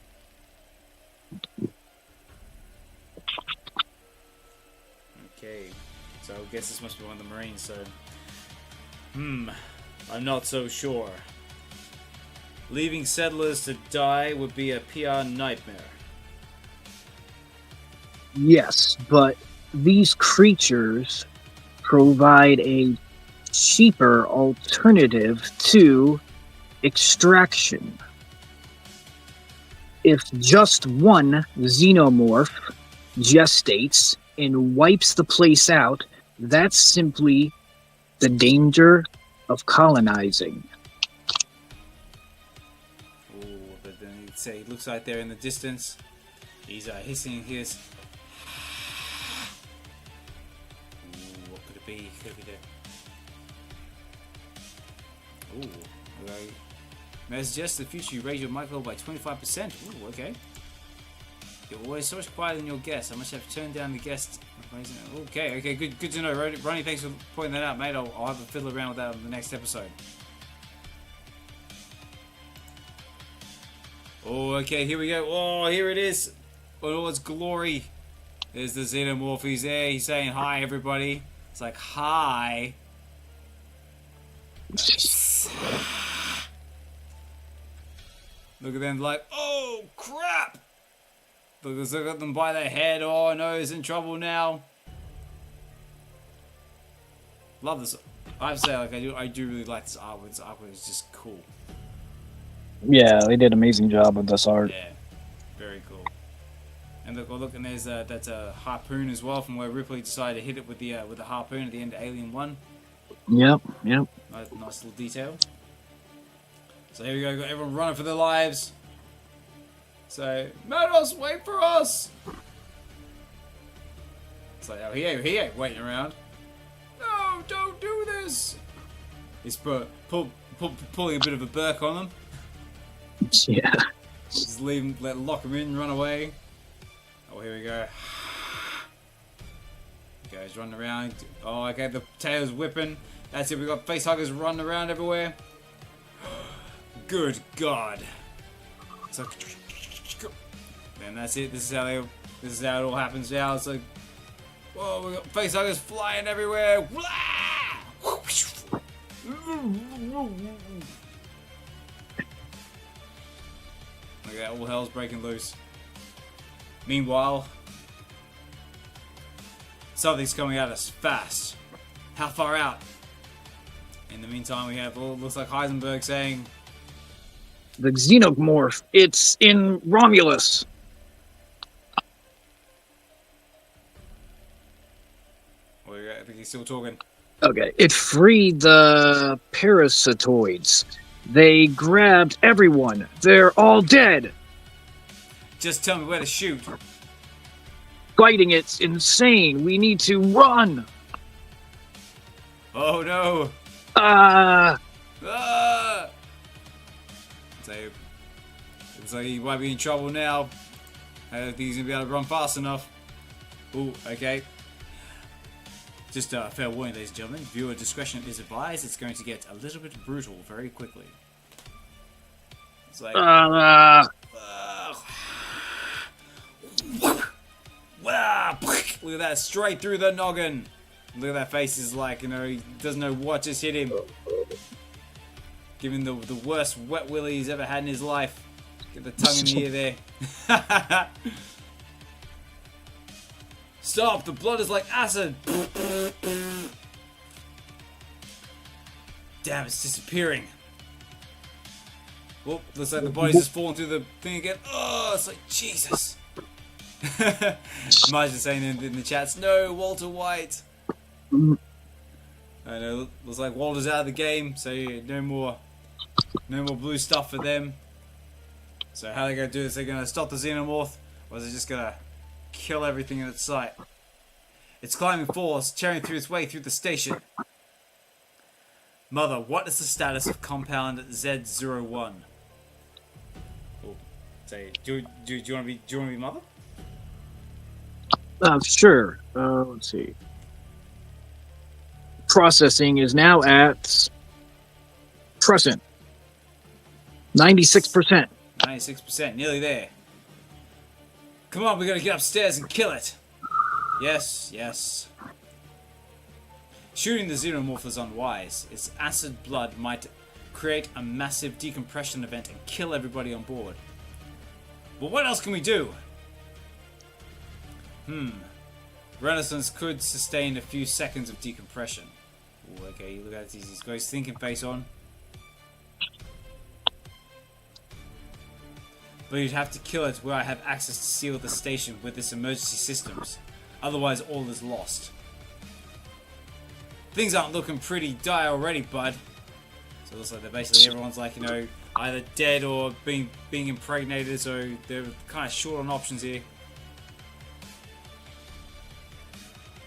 A: Okay, so I guess this must be one of the Marines, so... I'm not so sure. Leaving settlers to die would be a PR nightmare.
B: Yes, but these creatures provide a cheaper alternative to extraction. If just one xenomorph gestates and wipes the place out, that's simply the danger of colonizing.
A: Ooh, but then you'd say, it looks like they're in the distance. He's hissing his. Ooh, what could it be? Could it be there? Ooh, okay. May I suggest in the future you raise your mic level by 25%? Ooh, okay. You're always so much quieter than your guests. I must have turned down the guests. Okay, good to know. Ronnie, thanks for pointing that out, mate. I'll have a fiddle around with that in the next episode. Oh, okay, here we go. Oh, here it is. In all its glory. There's the Xenomorph. He's there. He's saying hi, everybody. It's like, hi. Look at them like, oh, crap. Look at them by their head. Oh no, he's in trouble now. Love this. I have to say, like, I do really like this artwork. This artwork is just cool.
B: Yeah, they did an amazing job with this art.
A: Yeah. And look, and there's that's a harpoon as well from where Ripley decided to hit it with the harpoon at the end of Alien 1.
B: Yep.
A: Nice little detail. So here we go, got everyone running for their lives. So, Manos, wait for us! It's like, oh, he ain't waiting around. No, don't do this! He's pulling a bit of a Burke on them.
B: Yeah.
A: Just lock him in, run away. Oh, here we go. Okay, he's running around. Oh, okay, the tail's whipping. That's it, we got face huggers running around everywhere. Good God. It's like, and that's it. This is how it all happens now. It's like, whoa, we got face huggers flying everywhere. Look at that, all hell's breaking loose. Meanwhile, something's coming at us fast. How far out? In the meantime, we have looks like Heisenberg saying,
B: The xenomorph, it's in Romulus.
A: well, I think he's still talking.
B: Okay, it freed the parasitoids. They grabbed everyone. They're all dead.
A: Just tell me where to shoot.
B: Fighting it's insane. We need to run.
A: Oh no!
B: Ah!
A: So he might be in trouble now. I don't think he's gonna be able to run fast enough. Ooh, okay. Just a fair warning, ladies and gentlemen. Viewer discretion is advised. It's going to get a little bit brutal very quickly. It's like, look at that, straight through the noggin. Look at that face, is like, you know, he doesn't know what just hit him. Giving the worst wet willy he's ever had in his life. Get the tongue in the ear there. Stop, the blood is like acid. Damn, it's disappearing. Whoop, looks like the body's just falling through the thing again. Oh, it's like, Jesus. Imagine saying in the chats, no, Walter White. I know, looks like Walter's out of the game, so yeah, no more blue stuff for them. So how are they going to do this? They're going to stop the xenomorph, or is it just going to kill everything in its sight? It's climbing force, tearing through its way through the station. Mother, what is the status of compound Z01? Oh, say, do you want to be mother?
B: Sure. Let's see. Processing is now at present. 96%.
A: 96%, nearly there. Come on, we gotta get upstairs and kill it. Yes, yes. Shooting the xenomorph is unwise. Its acid blood might create a massive decompression event and kill everybody on board. But what else can we do? Renaissance could sustain a few seconds of decompression. Ooh, okay, look at this. He's got his thinking face on. But you'd have to kill it where I have access to seal the station with its emergency systems. Otherwise, all is lost. Things aren't looking pretty dire already, bud. So it looks like basically everyone's like, you know, either dead or being impregnated, so they're kind of short on options here.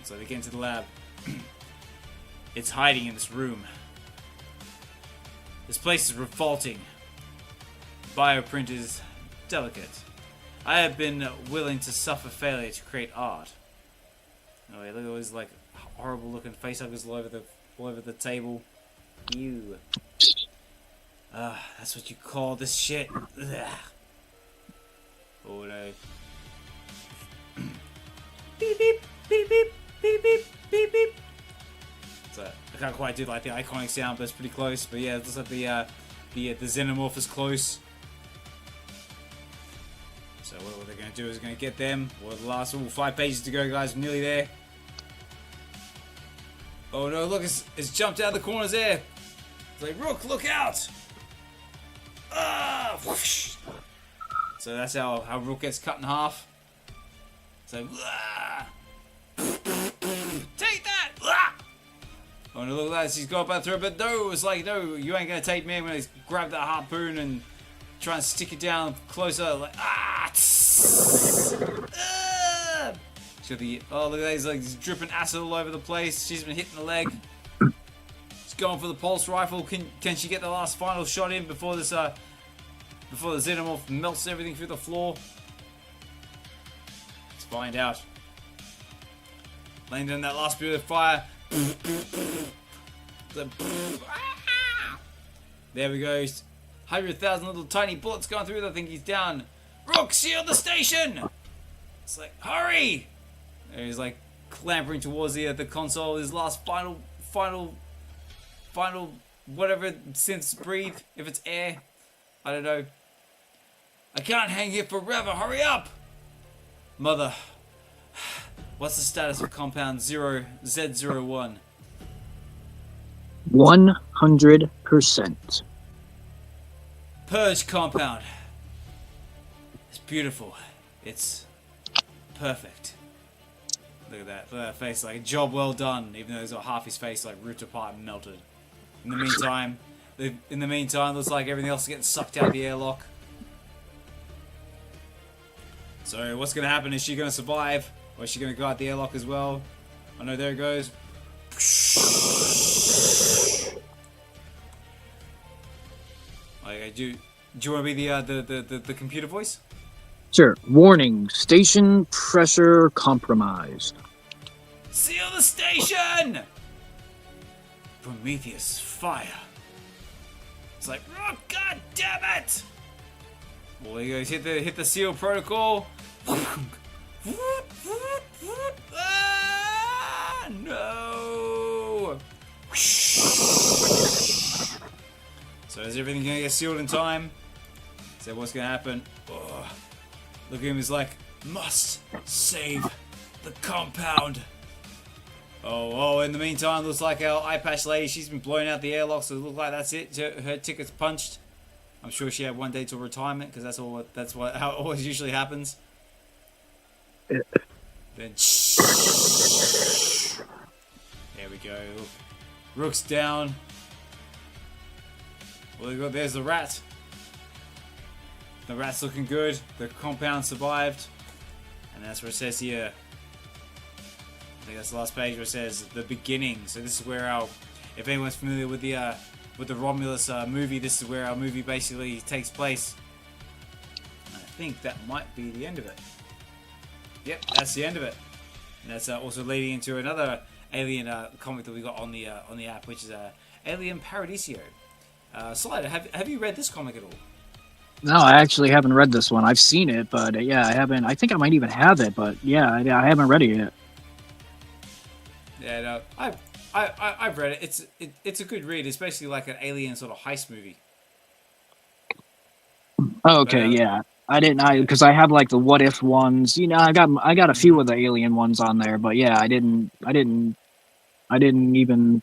A: So they get into the lab. It's hiding in this room. This place is revolting. Bioprint is delicate. I have been willing to suffer failure to create art. Oh, yeah, look at all these like horrible looking facehuggers all over the table. Ew. That's what you call this shit. Ugh. Oh no. Beep beep beep beep beep beep beep beep. So I can't quite do like the iconic sound, but it's pretty close. But yeah, it looks like the xenomorph is close. So what they're going to do is going to get them. Well, the last 5 pages to go, guys. We're nearly there. Oh no, look, it's jumped out of the corners there. It's like, Rook, look out! Ah! Whoosh. So that's how Rook gets cut in half. So, "Ah! Take that! Ah!" Oh, no, look at that. She's got about through, but no, it's like, no, you ain't gonna take me. I'm gonna grab that harpoon and try and stick it down closer. Like, ah! Ah! She's got the, oh, look at that. He's like, he's dripping acid all over the place. She's been hitting the leg. She's going for the pulse rifle. Can she get the last final shot in before this, before the xenomorph melts everything through the floor? Let's find out. Laying down that last bit of fire. There we go. 100,000 little tiny bullets going through. I think he's down. Rook, shield the station! It's like, hurry! And he's like clambering towards the console. His last final, whatever synths breathe. If it's air, I don't know. I can't hang here forever. Hurry up! Mother, what's the status of compound 0Z01?
B: 100%.
A: Purge compound. It's beautiful. It's perfect. Look at that. Look at that face. Like, job well done. Even though he's got half his face like ripped apart and melted. In the meantime, looks like everything else is getting sucked out the airlock. So what's going to happen? Is she going to survive? Or is she going to go out the airlock as well? Oh no, there it goes. Okay, do you want to be the computer voice?
B: Sure. Warning. Station pressure compromised.
A: Seal the station! Prometheus, fire. It's like, oh, god damn it! Well, there you go. Hit the seal protocol. Ah, no! So is everything gonna get sealed in time? So what's gonna happen? Oh, look at him. He's like, must save the compound. Oh, in the meantime, looks like our eye patch lady, she's been blowing out the airlock, so it looks like that's it. Her ticket's punched. I'm sure she had one day till retirement, because that's how it always usually happens. Then there we go. Rook's down. Well, there's the rat. The rat's looking good. The compound survived, and that's what it says here. I think that's the last page where it says the beginning. So this is where if anyone's familiar with the Romulus movie, this is where our movie basically takes place. And I think that might be the end of it. Yep, that's the end of it. And that's also leading into another Alien comic that we got on the app, which is Alien Paradiso. Slider, have you read this comic at all?
B: No, I actually haven't read this one. I've seen it, but yeah, I haven't. I think I might even have it, but yeah, I haven't read it yet.
A: Yeah, no, I've read it. It's a good read. It's basically like an alien sort of heist movie.
B: Okay, yeah. Because I have like the what if ones. You know, I got a few of the alien ones on there, but yeah, I didn't even.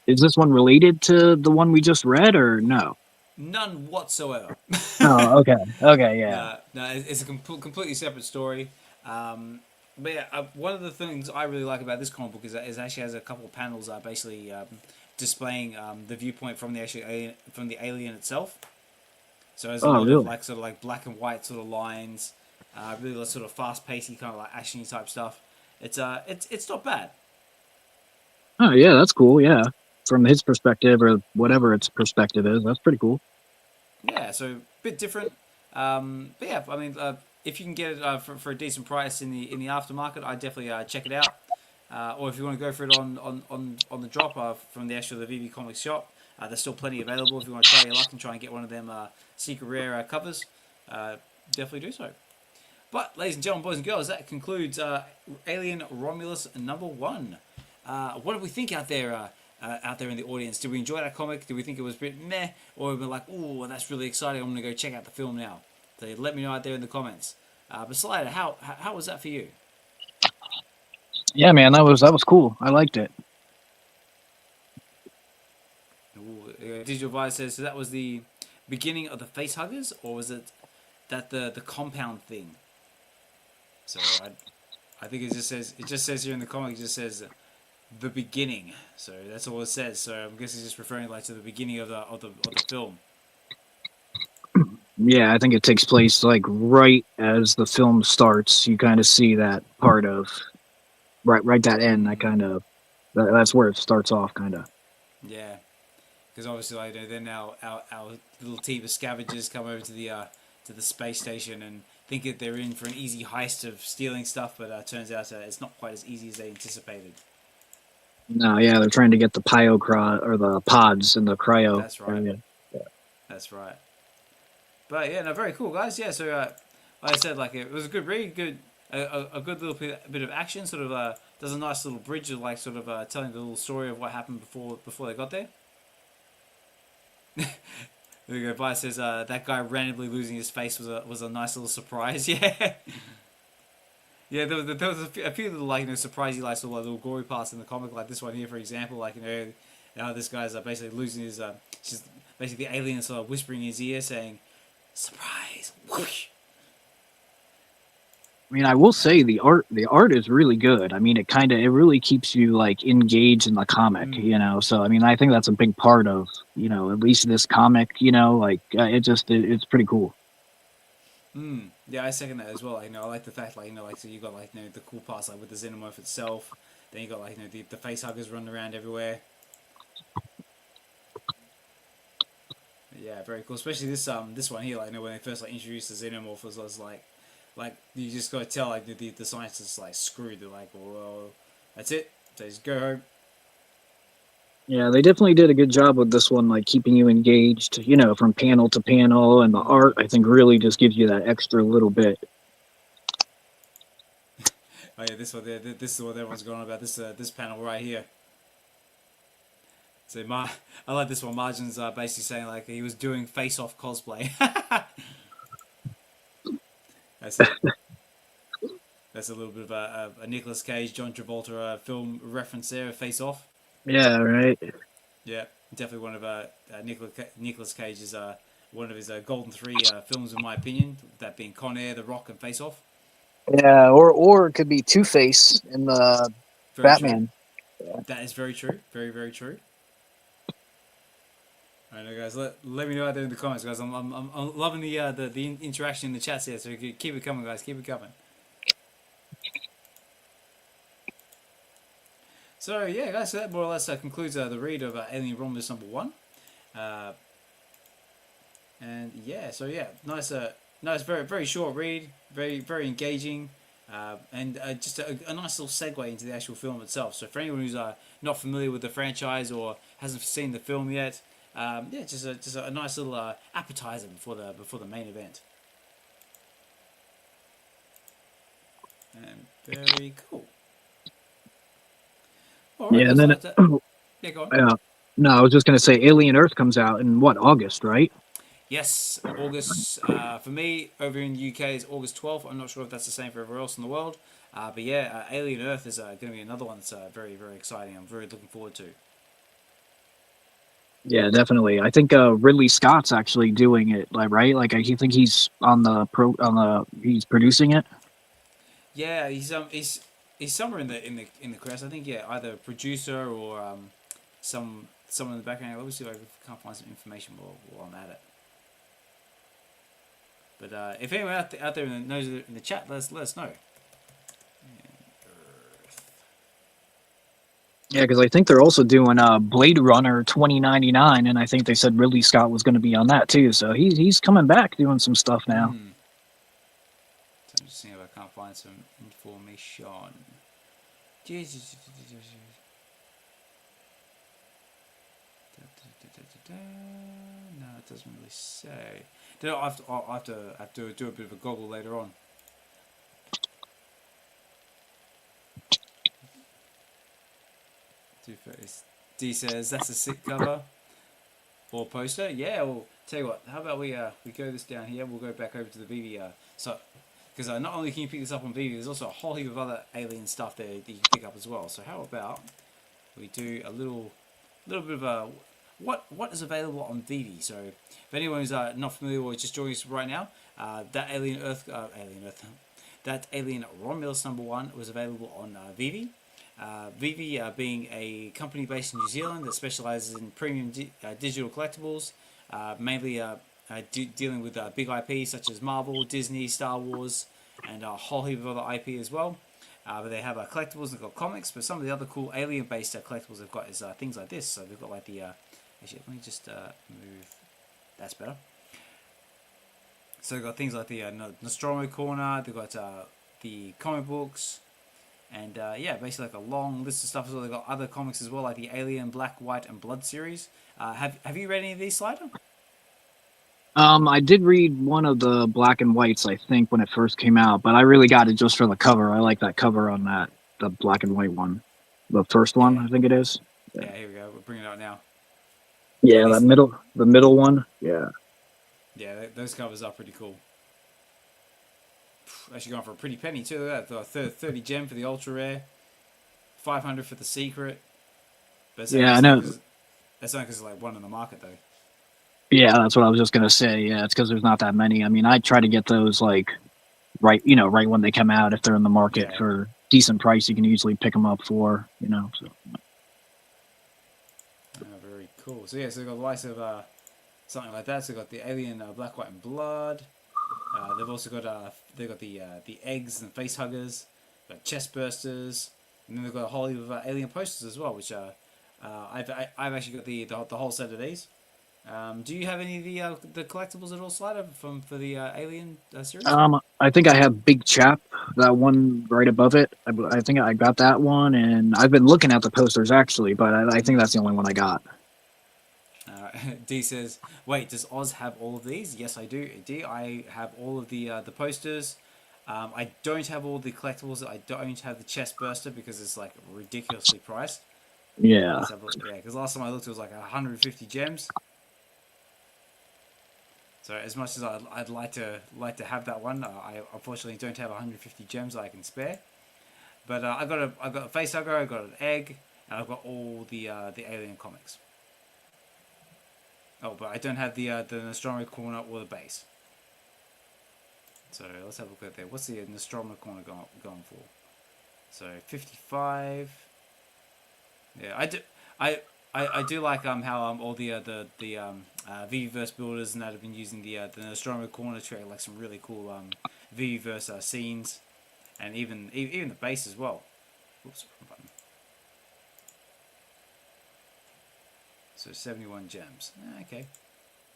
B: Is this one related to the one we just read or no?
A: None whatsoever.
B: Oh, okay, yeah.
A: No, it's a completely separate story. But yeah, one of the things I really like about this comic book is it actually has a couple of panels basically displaying the viewpoint from the alien itself. So there's a lot of like sort of like black and white sort of lines, really sort of fast pacey kind of like actiony type stuff. It's not bad.
B: Oh yeah, that's cool. Yeah, from his perspective or whatever its perspective is, that's pretty cool.
A: Yeah, so a bit different. But yeah, I mean, if you can get it for a decent price in the aftermarket, I definitely check it out. Or if you want to go for it on the drop from the VeVe Comics shop, there's still plenty available. If you want to try your luck and try and get one of them secret rare covers, definitely do so. But ladies and gentlemen, boys and girls, that concludes Alien Romulus #1. What did we think out there in the audience? Did we enjoy that comic? Did we think it was a bit meh? Or we were like, ooh, that's really exciting, I'm going to go check out the film now. So let me know out there in the comments. But Slider, how was that for you?
B: Yeah, man, that was cool. I liked it.
A: Ooh, Digital Vice says, so that was the beginning of the face huggers, or was it that the compound thing? So I think it just says here in the comic, it just says the beginning. So that's all it says. So I'm guessing it's just referring like to the beginning of the film.
B: Yeah, I think it takes place like right as the film starts. You kind of see that part of right that end. That kind of that's where it starts off, kind of.
A: Yeah, because obviously, like, then our little team of scavengers come over to the space station and think that they're in for an easy heist of stealing stuff, but turns out it's not quite as easy as they anticipated.
B: No, yeah, they're trying to get the or the pods in the cryo
A: That's right.
B: area.
A: That's right. But yeah, no, very cool, guys. Yeah, so like I said, like it was a good read, a good little bit of action. Sort of does a nice little bridge of like sort of telling the little story of what happened before they got there. There we go. Bite says that guy randomly losing his face was a nice little surprise. Yeah, yeah. There was a few little like surprisey like sort of little gory parts in the comic, like this one here, for example. Like this guy's basically losing his just basically the alien sort of whispering in his ear saying, "Surprise!" Whoosh.
B: I mean, I will say the art is really good. I mean, it really keeps you like engaged in the comic,
A: Mm.
B: So I mean, I think that's a big part of at least this comic. Like it's pretty cool.
A: Yeah, I second that as well. I like the fact, like so you got the cool parts like with the xenomorph itself. Then you got the face huggers running around everywhere. Yeah, very cool. Especially this one here, like when they first like introduced the xenomorph, was like you just gotta tell like the scientists like screwed. They're like, well, that's it. So just go home.
B: Yeah, they definitely did a good job with this one, like keeping you engaged, from panel to panel, and the art I think really just gives you that extra little bit.
A: Oh yeah, this one there. This is what everyone's going on about. This panel right here. So I like this one. Margin's basically saying like he was doing face-off cosplay. That's it. That's a little bit of a Nicolas Cage, John Travolta film reference there, Face Off.
B: Yeah, right.
A: Yeah, definitely one of Nicolas Cage's one of his golden three films, in my opinion. That being Con Air, The Rock, and Face Off.
B: Yeah, or it could be Two-Face in the
A: Very true.
B: Batman.
A: That is very true. Very very true. I know, guys. Let me know out there in the comments, guys. I'm loving the interaction in the chats here. So keep it coming, guys. Keep it coming. So yeah, guys. So that more or less concludes the read of Alien Romulus #1. And yeah, so yeah, nice, very very short read, very very engaging, and just a nice little segue into the actual film itself. So for anyone who's not familiar with the franchise or hasn't seen the film yet, yeah, just a nice little appetizer before the main event. And very cool. All right,
B: Yeah, and
A: guys.
B: then
A: Yeah, go on.
B: no, I was just gonna say Alien Earth comes out in what, August, right?
A: Yes, August. For me, over in the UK, is August 12th. I'm not sure if that's the same for everywhere else in the world. But yeah, Alien Earth is going to be another one that's very, very exciting. I'm very looking forward to.
B: Yeah, definitely. I think Ridley Scott's actually doing it, like, right? Like, I think he's he's producing it.
A: Yeah, he's somewhere in the credits. I think yeah, either producer or someone in the background. Let me see if I can't find some information while I'm at it. But if anyone out there knows it in the chat, let us know.
B: Yeah, because I think they're also doing Blade Runner 2099, and I think they said Ridley Scott was going to be on that too. So he's coming back doing some stuff now.
A: So I'm just seeing if I can't find some information. No, it doesn't really say. I'll have to do a bit of a goggle later on. D says that's a sick cover or poster. Yeah, well, tell you what. How about we go this down here? We'll go back over to the VeVe. So, because not only can you pick this up on VeVe, there's also a whole heap of other alien stuff there that you can pick up as well. So how about we do a little bit of a what is available on VeVe? So if anyone who's not familiar or just joining us right now, that Alien Earth, That Alien Romulus #1 was available on VeVe. VeVe being a company based in New Zealand that specializes in premium digital collectibles, mainly dealing with big IP such as Marvel, Disney, Star Wars, and a whole heap of other IP as well. But they have collectibles, they've got comics, but some of the other cool alien based collectibles they've got is things like this. So they've got like the. Actually, let me just move. That's better. So they've got things like the Nostromo corner, they've got the comic books, and yeah, basically like a long list of stuff as well. They've got other comics as well, like the Alien Black, White, and Blood series. Have you read any of these, Slider?
B: I did read one of the black and whites, I think, when it first came out, but I really got it just for the cover. I like that cover on the black and white one. The first one,
A: Yeah.
B: I think it is.
A: Yeah, here we go. We're bringing it out now.
B: Yeah, the middle one. Yeah.
A: Yeah, those covers are pretty cool. Actually going for a pretty penny too. Look at that, 30 gem for the ultra rare, 500 for the secret. But
B: Yeah, I know.
A: That's only because it's like one in the market though.
B: Yeah, that's what I was just gonna say. Yeah, it's because there's not that many. I mean, I try to get those like right when they come out. If they're in the market for decent price, you can easily pick them up for. So.
A: Very cool. So yeah, so they've got the likes of something like that. So they've got the Alien Black, White, and Blood. They've also got the eggs and face huggers, got chest bursters, and then they've got a whole heap of alien posters as well, which I've actually got the whole set of these. Do you have any of the collectibles at all, Slider, for the Alien series?
B: I think I have Big Chap, that one right above it. I think I got that one, and I've been looking at the posters actually, but I think that's the only one I got.
A: D says, "Wait, does Oz have all of these?" Yes, I do. D, I have all of the posters. I don't have all the collectibles. I don't have the chest burster because it's like ridiculously priced.
B: Yeah.
A: Yeah, because last time I looked, it was like 150 gems. So as much as I'd like to have that one, I unfortunately don't have 150 gems that I can spare. But I've got a face hugger, I've got an egg, and I've got all the alien comics. Oh, but I don't have the Nostromo corner or the base. So let's have a look at that. What's the Nostromo corner going for? So 55. Yeah, I do like how all the VeVeverse builders and that have been using the Nostromo corner to create like some really cool VeVeverse scenes, and even the base as well. Oops, wrong button. So 71 gems. Okay,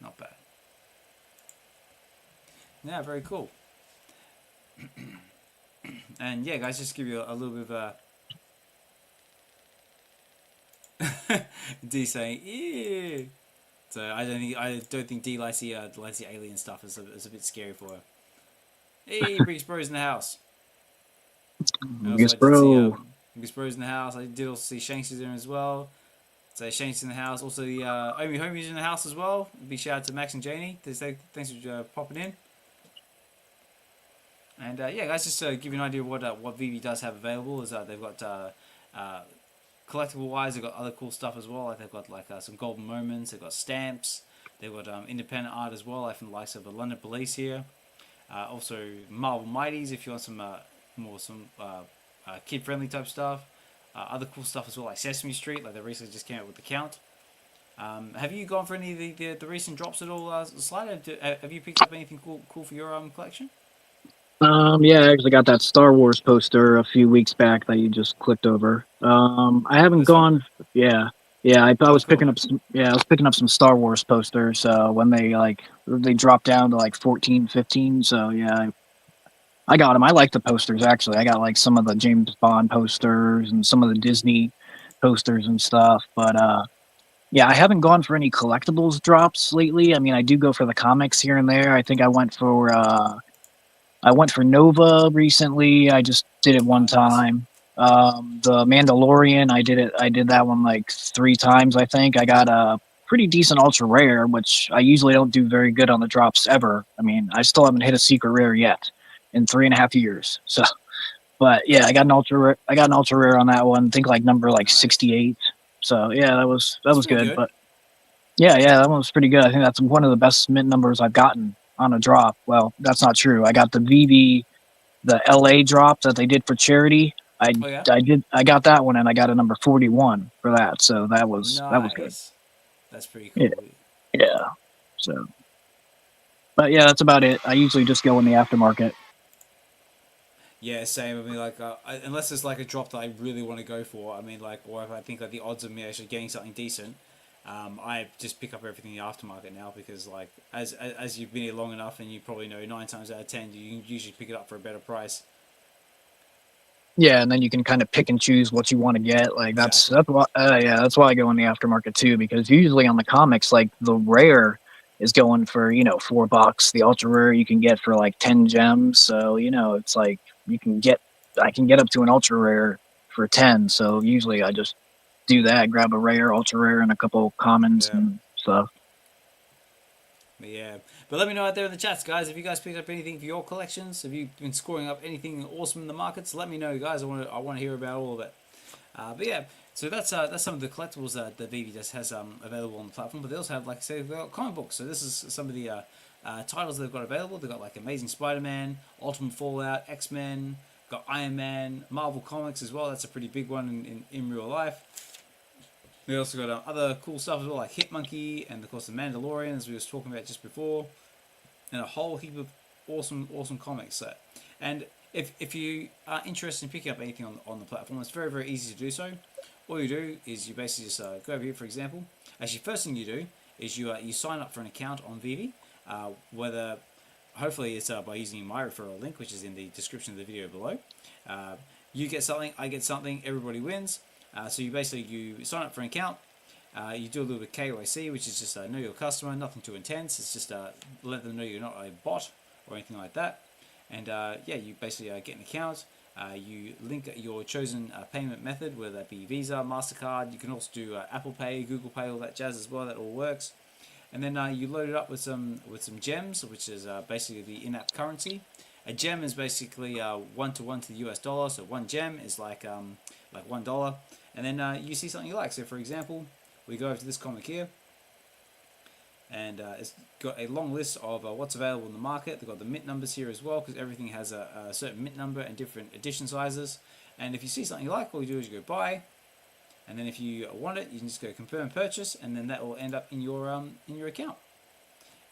A: not bad. Yeah, very cool. And yeah, guys, just give you a little bit of D saying, "Ew." So I don't think D likes the alien stuff. It's a bit scary for her. Hey, Briggs Bros in the house.
B: Briggs Bro.
A: Briggs Bros in the house. I did also see Shanks is there as well. So Shanks in the house. Also the Omi Homies in the house as well. Big shout out to Max and Janie. Thanks for popping in. And yeah, guys, just to give you an idea of what VeVe does have available is they've got collectible wise, they've got other cool stuff as well. Like they've got like some golden moments. They've got stamps. They've got independent art as well. Like from the likes of the London Police here. Also Marvel Mighties if you want some more kid friendly type stuff. Other cool stuff as well, like Sesame Street, like they recently just came out with the Count. Have you gone for any of the recent drops at all, Slider? Have you picked up anything cool for your collection?
B: Yeah, I actually got that Star Wars poster a few weeks back that you just clicked over. I haven't gone. Yeah, I was picking up some. Yeah, I was picking up some Star Wars posters. When they dropped down to like 14, 15. So yeah, I got them. I like the posters actually. I got like some of the James Bond posters and some of the Disney posters and stuff. But yeah, I haven't gone for any collectibles drops lately. I mean, I do go for the comics here and there. I think I went for Nova recently. I just did it one time. The Mandalorian, I did that one like 3 times. I think I got a pretty decent ultra rare, which I usually don't do very good on the drops ever. I mean, I still haven't hit a secret rare yet in 3.5 years. So, but yeah, I got an ultra rare on that one. I think like number 68. So yeah, that was good. But yeah, that one was pretty good. I think that's one of the best mint numbers I've gotten on a drop. Well, that's not true. I got the VeVe the LA drop that they did for charity.
A: Oh yeah,
B: I got that one and I got a number 41 for that. So that was good.
A: nice. That's pretty
B: Yeah,
A: cool.
B: yeah. So, but yeah, that's about it. I usually just go in the aftermarket.
A: Yeah, same. I mean, like, unless there's like a drop that I really want to go for, I mean, like, or if I think like the odds of me actually getting something decent, I just pick up everything in the aftermarket now because, like, as you've been here long enough, and you probably know 9 times out of 10, you can usually pick it up for a better price.
B: Yeah, and then you can kind of pick and choose what you want to get. Like
A: Exactly.
B: that's why yeah, that's why I go in the aftermarket too, because usually on the comics, like the rare is going for, $4. The ultra rare you can get for like 10 gems. So, it's like you can get I can get up to an ultra rare for 10. So usually I just do that, grab a rare, ultra rare, and a couple commons
A: Yeah.
B: and stuff.
A: But yeah, but let me know out there in the chats, guys. If you guys picked up anything for your collections, have you been scoring up anything awesome in the markets? Let me know, guys. I want to hear about all of it. But yeah, so that's some of the collectibles that the VeVe just has available on the platform. But they also have, like I say, they've got comic books. So this is some of the titles they've got available. They've got like Amazing Spider-Man, Ultimate Fallout, X-Men, got Iron Man, Marvel Comics as well. That's a pretty big one in real life. They also got other cool stuff as well, like Hitmonkey and of course the Mandalorian, as we was talking about just before, and a whole heap of awesome comics. So, and if you are interested in picking up anything on the platform, it's very easy to do so. All you do is you basically just go over here, for example. Actually, first thing you do is you sign up for an account on VeVe, whether hopefully it's by using my referral link, which is in the description of the video below. Uh, you get something, I get something, everybody wins. So you sign up for an account. You do a little bit of KYC, which is just know your customer, nothing too intense. It's just let them know you're not a bot or anything like that. And yeah, you basically get an account. You link your chosen payment method, whether that be Visa, MasterCard. You can also do Apple Pay, Google Pay, all that jazz as well. That all works. And then you load it up with some gems, which is basically the in-app currency. A gem is basically 1-to-1 to the US dollar. So one gem is like $1. And then you see something you like. So for example, we go over to this comic here, and it's got a long list of what's available in the market. They've got the mint numbers here as well, because everything has a certain mint number and different edition sizes. And if you see something you like, all you do is you go buy, and then if you want it, you can just go confirm purchase, and then that will end up in your account.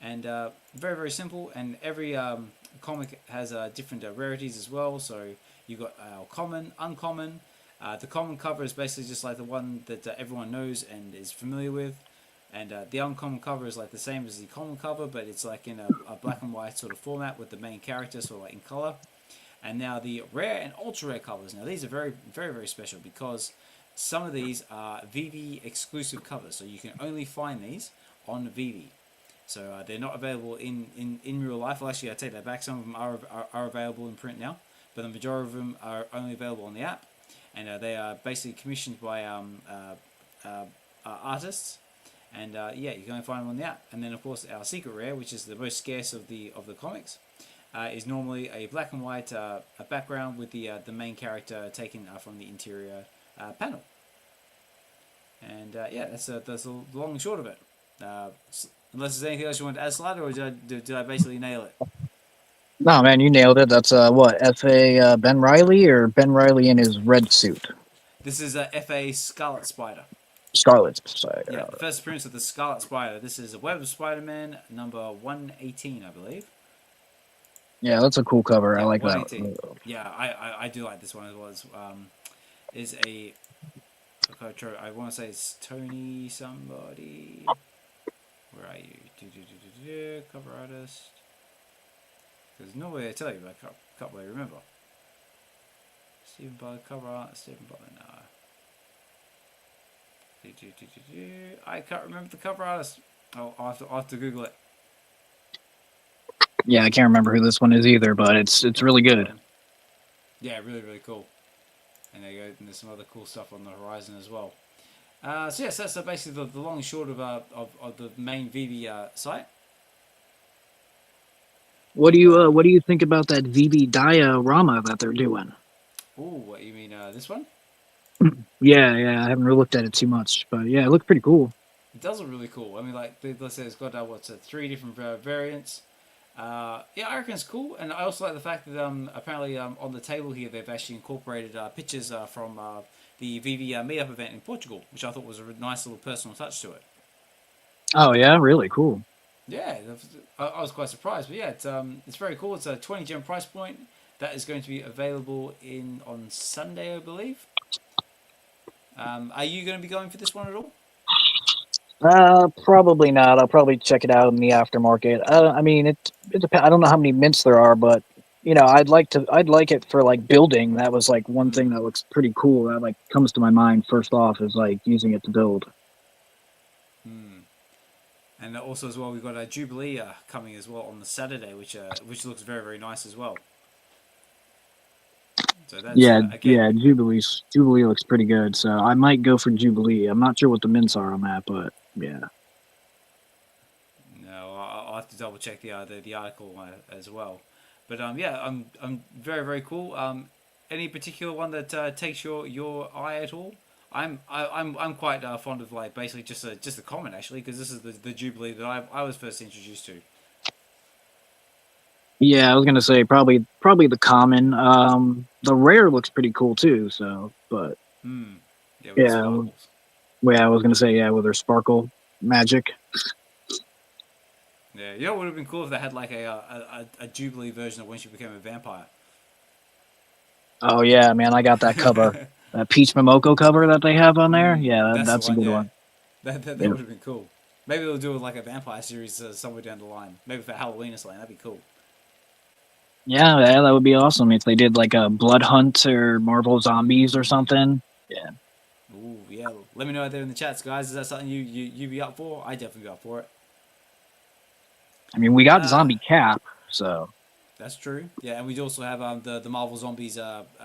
A: And very simple. And every comic has different rarities as well. So you've got common, uncommon. The common cover is basically just like the one that everyone knows and is familiar with, and the uncommon cover is like the same as the common cover, but it's like in a black and white sort of format with the main character sort of like in color. And now the rare and ultra rare covers. Now these are very special because some of these are VeVe exclusive covers, so you can only find these on VeVe. So they're not available in real life. Well, actually, I take that back. Some of them are available in print now, but the majority of them are only available on the app. And they are basically commissioned by artists, and yeah, you can only find them on the app. And then of course our secret rare, which is the most scarce of the comics, is normally a black and white a background with the main character taken from the interior panel. And yeah, that's the long and short of it. Unless there's anything else you want to add, Slider, or did I basically nail it?
B: No, man, you nailed it. That's what, FA Ben Riley, or Ben Riley in his red suit?
A: This is FA Scarlet Spider.
B: Scarlet Spider.
A: Yeah, the first appearance of the Scarlet Spider. This is a Web of Spider-Man number 118, I believe.
B: Yeah, that's a cool cover. I
A: Yeah,
B: like
A: 118.
B: that.
A: Yeah, I do like this one as well. Is a I want to say it's Tony somebody. Where are you? Cover artist. There's no way to tell you, but I can't really remember. Stephen Butler, cover art, Stephen Butler, no. I can't remember the cover artist. I'll have to Google it.
B: Yeah, I can't remember who this one is either, but it's really good.
A: Yeah, really cool. And there you go. And there's some other cool stuff on the horizon as well. So yes, that's basically the long and short of the main VeVe site.
B: What do you think about that VeVe diorama that they're doing?
A: Oh, what you mean? This one?
B: Yeah, I haven't really looked at it too much, but yeah, it looked pretty cool.
A: It does look really cool. I mean, like let's say it's got 3 different variants. Yeah, I reckon it's cool, and I also like the fact that apparently on the table here they've actually incorporated pictures from the VeVe meetup event in Portugal, which I thought was a nice little personal touch to it.
B: Oh yeah, really cool.
A: Yeah, I was quite surprised, but yeah, it's very cool. It's a 20 gem price point that is going to be available in on Sunday, I believe. Are you going to be going for this one at all?
B: Probably not. I'll probably check it out in the aftermarket. I mean, it depends. I don't know how many mints there are, but I'd like it for like building. That was like one thing
A: Mm.
B: that looks pretty cool. That like comes to my mind first off is like using it to build.
A: Mm. And also as well, we've got a Jubilee coming as well on the Saturday, which looks very very nice as well. So that's
B: Yeah,
A: again.
B: yeah. Jubilee looks pretty good, so I might go for Jubilee. I'm not sure what the mints are on that, but yeah.
A: No, I'll have to double check the article as well. But yeah, I'm very very cool. Any particular one that takes your eye at all? I'm quite fond of like basically just a comment actually because this is the Jubilee that I was first introduced to.
B: Yeah, I was gonna say probably the common. The rare looks pretty cool too. So, but
A: Hmm. Yeah, with the
B: yeah,
A: sparkles.
B: yeah, I was gonna say yeah with her sparkle magic.
A: Yeah, you know what would have been cool if they had like a Jubilee version of when she became a vampire.
B: Oh yeah, man, I got that cover, that Peach Momoko cover that they have on there.
A: Mm,
B: Yeah,
A: that's the
B: that's a
A: one.
B: good
A: Yeah,
B: one.
A: that
B: Yeah,
A: would have been cool. Maybe they'll do like a vampire series somewhere down the line. Maybe for Halloween or something. That'd be cool.
B: yeah, that would be awesome if they did like a Blood Hunt or Marvel Zombies or
A: Mm.
B: something. Yeah,
A: Ooh, yeah. Let me know out there in the chats, guys. Is that something you be up for? I definitely be up for it.
B: I mean we got
A: Uh,
B: Zombie Cap, so
A: that's true. Yeah, and we also have the Marvel Zombies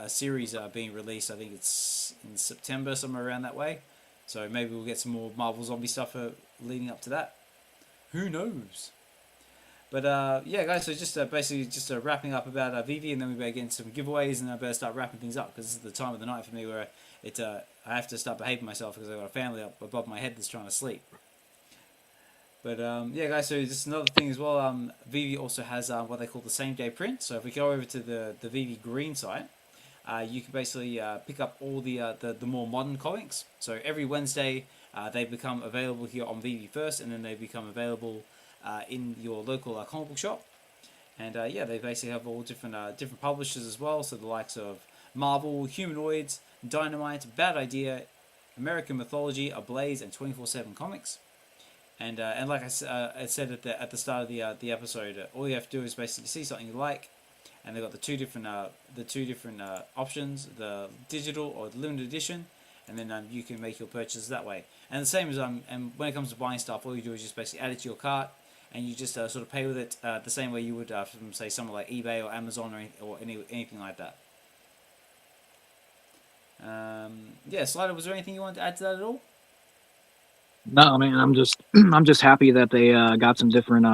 A: series being released. I think it's in September, somewhere around that way. So maybe we'll get some more Marvel Zombie stuff leading up to that. Who knows? But yeah, guys. So just basically just wrapping up about VeVe, and then we better get into some giveaways, and I better start wrapping things up because this is the time of the night for me where I have to start behaving myself because I've got a family up above my head that's trying to sleep. But yeah, guys. So just another thing as well. VeVe also has what they call the same day print. So if we go over to the VeVe Green site, you can basically pick up all the more modern comics. So every Wednesday, they become available here on VeVe first, and then they become available in your local comic book shop. And yeah, they basically have all different publishers as well. So the likes of Marvel, Humanoids, Dynamite, Bad Idea, American Mythology, Ablaze, and 24/7 Comics. And like I said at the start of the episode, all you have to do is basically see something you like, and they've got the two different options, the digital or the limited edition, and then you can make your purchases that way. And the same as and when it comes to buying stuff, all you do is just basically add it to your cart, and you just sort of pay with it the same way you would from say somewhere like eBay or Amazon or anything like that. Yeah, Slider, was there anything you wanted to add to that at all?
B: no, man, I'm just I'm just happy that they got some different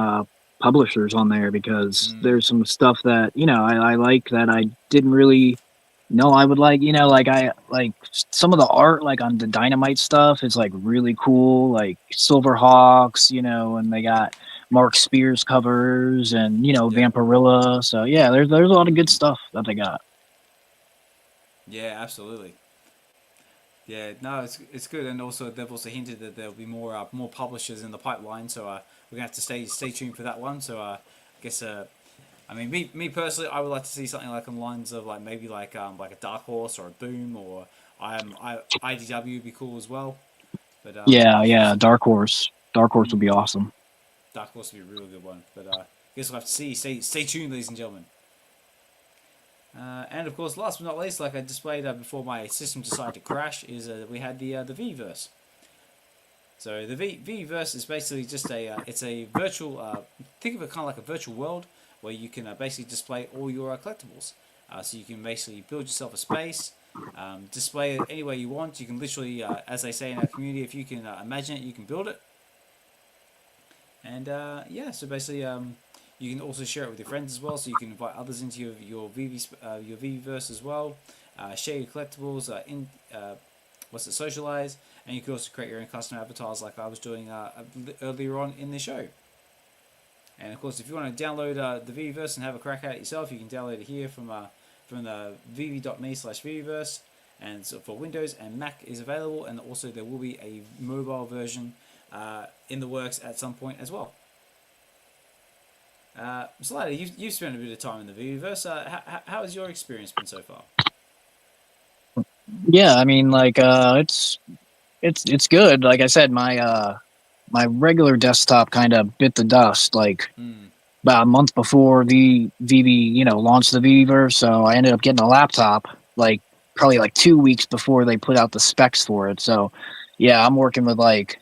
B: publishers on there because
A: Mm,
B: there's some stuff that I like that I didn't really know I would like. Like I like some of the art like on the Dynamite stuff is like really cool, like Silverhawks, and they got Mark Spears covers and
A: yep.
B: Vampirilla. So yeah, there's a lot of good
A: Mm,
B: stuff that they got.
A: yeah, absolutely. Yeah, no, it's good, and also they've also hinted that there'll be more publishers in the pipeline, so we're gonna have to stay tuned for that one. So I guess I mean me personally, I would like to see something like on lines of like maybe like a Dark Horse or a Boom or IDW would be cool as well. But
B: Yeah,
A: I
B: yeah,
A: guess
B: Dark Horse would be
A: mm,
B: awesome.
A: Dark Horse would be a real good one. But I guess we'll have to see. Stay tuned, ladies and gentlemen. And of course, last but not least, like I displayed before my system decided to crash, is we had the VeVerse. So the VeVerse is basically just it's a virtual. Think of it kind of like a virtual world where you can basically display all your collectibles. So you can basically build yourself a space, display it any way you want. You can literally, as they say in our community, if you can imagine it, you can build it. And yeah, so basically, you can also share it with your friends as well. So you can invite others into your VeVerse as well. Share your collectibles. Socialize, and you can also create your own custom avatars like I was doing earlier on in the show. And of course, if you want to download the VeVeverse and have a crack at it yourself, you can download it here from the vv.me/VeVeverse. And so for Windows and Mac is available, and also there will be a mobile version in the works at some point as well. Slider, you've spent a bit of time in the VeVeverse. How has your experience been so far?
B: Yeah, I mean, like, it's good. Like I said, my regular desktop kind of bit the dust like
A: Mm,
B: about a month before the VB, launched the Viver. So I ended up getting a laptop like probably like 2 weeks before they put out the specs for it. So yeah, I'm working with like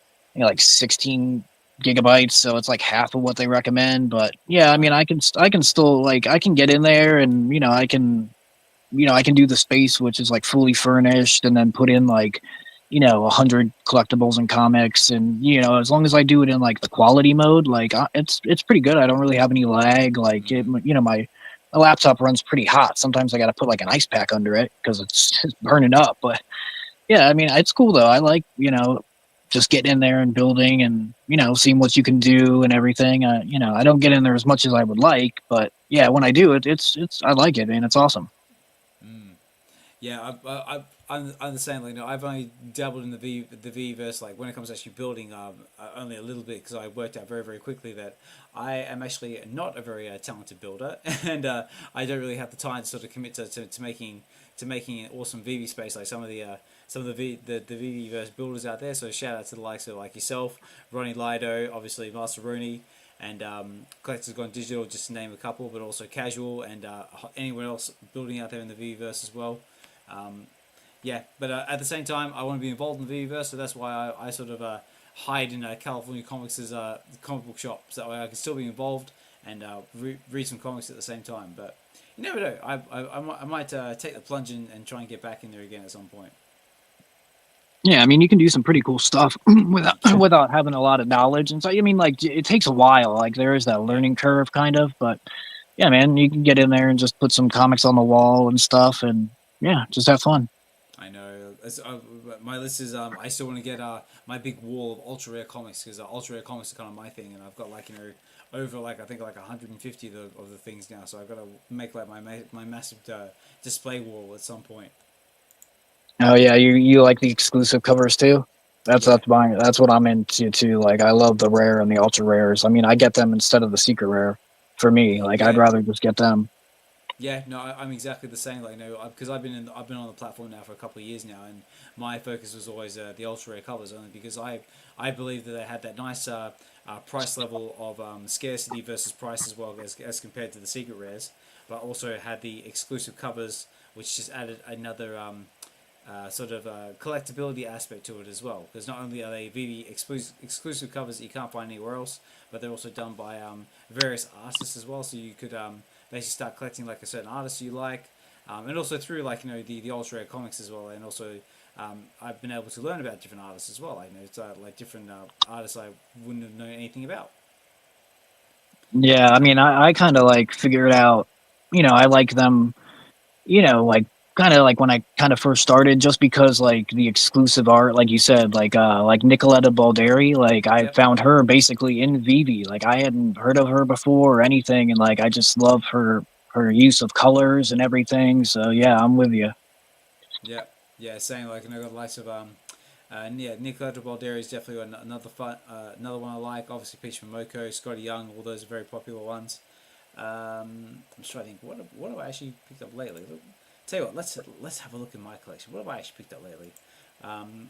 B: 16 gigabytes, so it's like half of what they recommend. But yeah, I mean,
A: right.
B: I can still like I can get in there and I can do the space, which is like fully furnished, and then put in like 100 collectibles and comics, and as long as I do it in like the quality mode, like it's pretty good. I don't really have any lag. Like
A: Mm,
B: my laptop runs pretty hot. Sometimes I got to put like an ice pack under it because it's burning up. But yeah, I mean, it's cool though. I like just getting in there and building and seeing what you can do and everything. I don't get in there as much as I would like, but yeah, when I do it's I like it, man. It's awesome.
A: mm. Yeah, I'm the same. Like, I've only dabbled in the VeVeverse. Like when it comes to actually building, only a little bit because I worked out very quickly that I am actually not a very talented builder, and I don't really have the time to sort of commit to making an awesome VV space like some of the VeVeverse builders out there. So shout out to the likes of like yourself, Ronnie Lido, obviously Master Rooney, and Collectors Gone Digital, just to name a couple, but also Casual and anyone else building out there in the VeVeverse as well. Um, yeah, but at the same time, I want to be involved in the VeVeverse, so that's why I sort of hide in California Comics' comic book shop, so that way I can still be involved and read some comics at the same time. But you never know. I might take the plunge and try and get back in there again at some point.
B: Yeah, I mean, you can do some pretty cool stuff without without having a lot of knowledge, and so I mean, like it takes a while. Like there is that
A: Yeah,
B: learning curve, kind of, but yeah, man, you can get in there and just put some comics on the wall and stuff, and yeah, just have fun.
A: I know. My list is I still want to get my big wall of ultra rare comics because ultra rare comics are kind of my thing, and I've got like over like I think like 150 of the things now, so I've got to make like my massive display wall at some point.
B: Oh yeah, you like the exclusive covers too? That's
A: Yeah,
B: that's my that's what I'm into too. Like I love the rare and the ultra rares. I mean, I get them instead of the secret rare. For me, like I'd
A: yeah,
B: rather just get them.
A: yeah. No, I'm exactly the same. Like, no, because I've been on the platform now for a couple of years now, and my focus was always the ultra rare covers only because I believe that they had that nice price level of scarcity versus price as well as compared to the secret rares, but also had the exclusive covers, which just added another sort of collectability aspect to it as well. Because not only are they VV exclusive covers that you can't find anywhere else, but they're also done by various artists as well. So you could basically start collecting like a certain artist you like, and also through like the ultra rare comics as well, and also. I've been able to learn about different artists as well. I know it's like different artists I wouldn't have known anything about.
B: Yeah, I mean, I kind of like figured out. I like them. Like kind of like when I kind of first started, just because like the exclusive art, like you said, like Nicoletta Balderi, like I
A: Yep.
B: found her basically in Vivi. Like I hadn't heard of her before or anything, and like I just love her use of colors and everything. So yeah, I'm with you.
A: Yeah, yeah, same. Like, got the likes of yeah, Nicola Balderi is definitely another one I like. Obviously, Peach Momoko, Scotty Young, all those are very popular ones. I'm just trying to think what have I actually picked up lately. Look, tell you what, let's have a look in my collection. What have I actually picked up lately?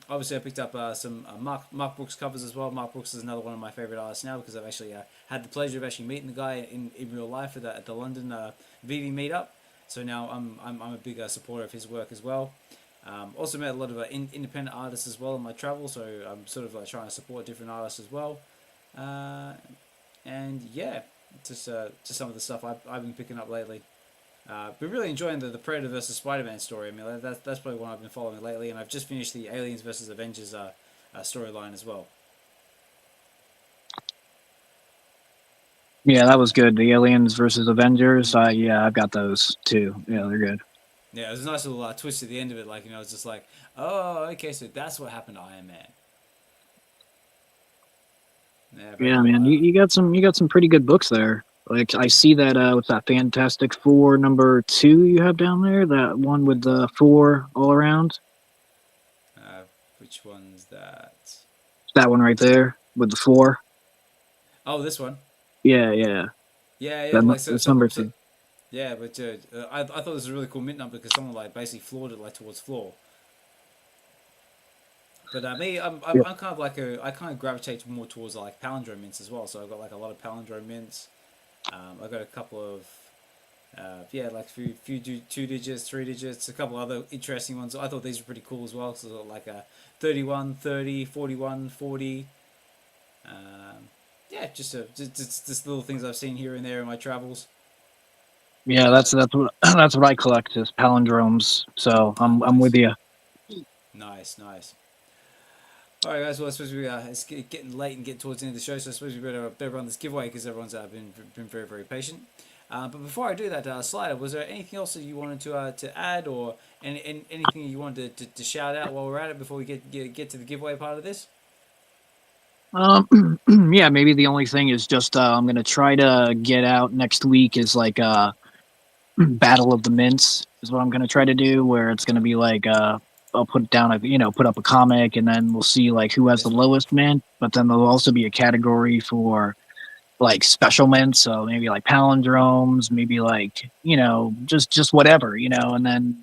A: Obviously, I picked up some Mark Brooks covers as well. Mark Brooks is another one of my favorite artists now because I've actually had the pleasure of actually meeting the guy in real life at the London VV meetup. So now I'm a big supporter of his work as well. Also met a lot of independent artists as well in my travel, so I'm sort of trying to support different artists as well. Uh, and yeah, just some of the stuff I've been picking up lately. Been really enjoying the Predator versus Spider-Man story. I mean, that's probably one I've been following lately, and I've just finished the Aliens versus Avengers storyline as well.
B: Yeah, that was good. The Aliens versus Avengers. Yeah, I've got those tw. Yeah, they're good.
A: Yeah, it was a nice little twist at the end of it. Like, it's just like, oh, okay, so that's what happened to Iron Man. Yeah, very
B: Yeah,
A: cool.
B: man, you got some pretty good books there. Like I see that what's that Fantastic Four #2 you have down there? That one with the four all around?
A: uh, which one's that?
B: That one right there with the four.
A: Oh, this one.
B: Yeah, yeah.
A: Yeah, yeah. Like
B: That's #2.
A: yeah, but I thought this was a really cool mint number because someone like basically floored it like towards floor. But me,
B: Yeah.
A: I'm kind of like I kind of gravitate more towards like palindrome mints as well. So I've got like a lot of palindrome mints. I've got a couple of yeah, like few 2 digits, 3 digits, a couple other interesting ones. I thought these were pretty cool as well. So like a 31, 30, 41, 40. Yeah, just little things I've seen here and there in my travels.
B: Yeah,
A: And
B: that's what that's what I collect is palindromes. So I'm
A: nice,
B: with you.
A: nice, nice. All right, guys. Well, I suppose it's getting late and getting towards the end of the show, so I suppose we better run this giveaway because everyone's been very very patient. But before I do that, Slider, was there anything else that you wanted to add, or anything you wanted to shout out while we're at it before we get to the giveaway part of this?
B: Yeah, maybe the only thing is just I'm gonna try to get out next week is like Battle of the Mints is what I'm gonna try to do, where it's gonna be like I'll put down put up a comic and then we'll see like who has the
A: This one.
B: lowest mint, but then there'll also be a category for like special mints, so maybe like palindromes, maybe like just whatever, and then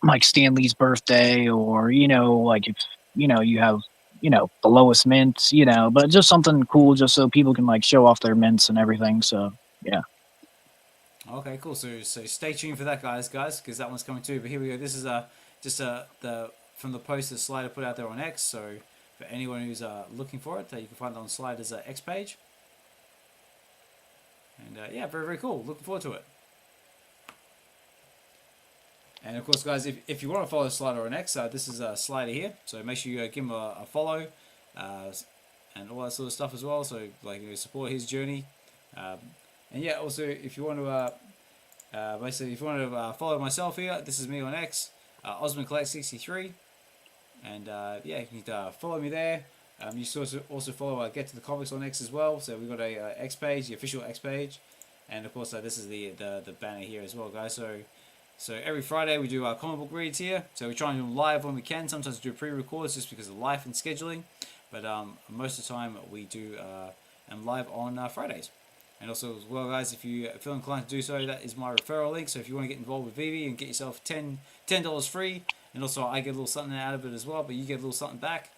B: like Stanley's birthday, or like if you have the lowest mint, but just something cool, just so people can like show off their mints and everything. So yeah.
A: Okay, cool. So stay tuned for that, guys, because that one's coming too. But here we go. This is just the from the post that Slider put out there on X. So for anyone who's looking for it, you can find it on Slider's X page. And yeah, very very cool. Looking forward to it. And of course, guys, if you want to follow Slider on X, this is Slider here. So make sure you give him a follow, and all that sort of stuff as well. So like support his journey. Um, and yeah, also if you want to basically, if you want to follow myself here, this is me on X, Ozman Collect 63, and yeah, you can follow me there. You should also follow Get to the Comics on X as well. So we've got a X page, the official X page, and of course this is the banner here as well, guys. So every Friday we do our comic book reads here. So we try and do them live when we can. Sometimes we do pre-records just because of life and scheduling, but most of the time we do and live on Fridays. And also as well, guys, if you feel inclined to do so, that is my referral link. So if you want to get involved with VeVe and get yourself $10 free, and also I get a little something out of it as well, but you get a little something back,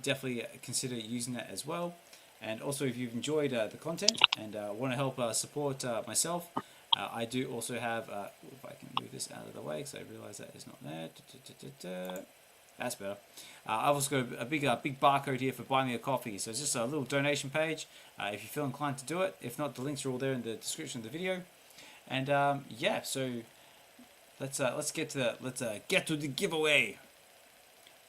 A: definitely consider using that as well. And also if you've enjoyed the content and want to help support myself, I do also have, if I can move this out of the way because I realize that is not there. That's better. I've also got a big barcode here for Buy Me a Coffee. So it's just a little donation page if you feel inclined to do it. If not, the links are all there in the description of the video. And yeah, so let's get to the giveaway.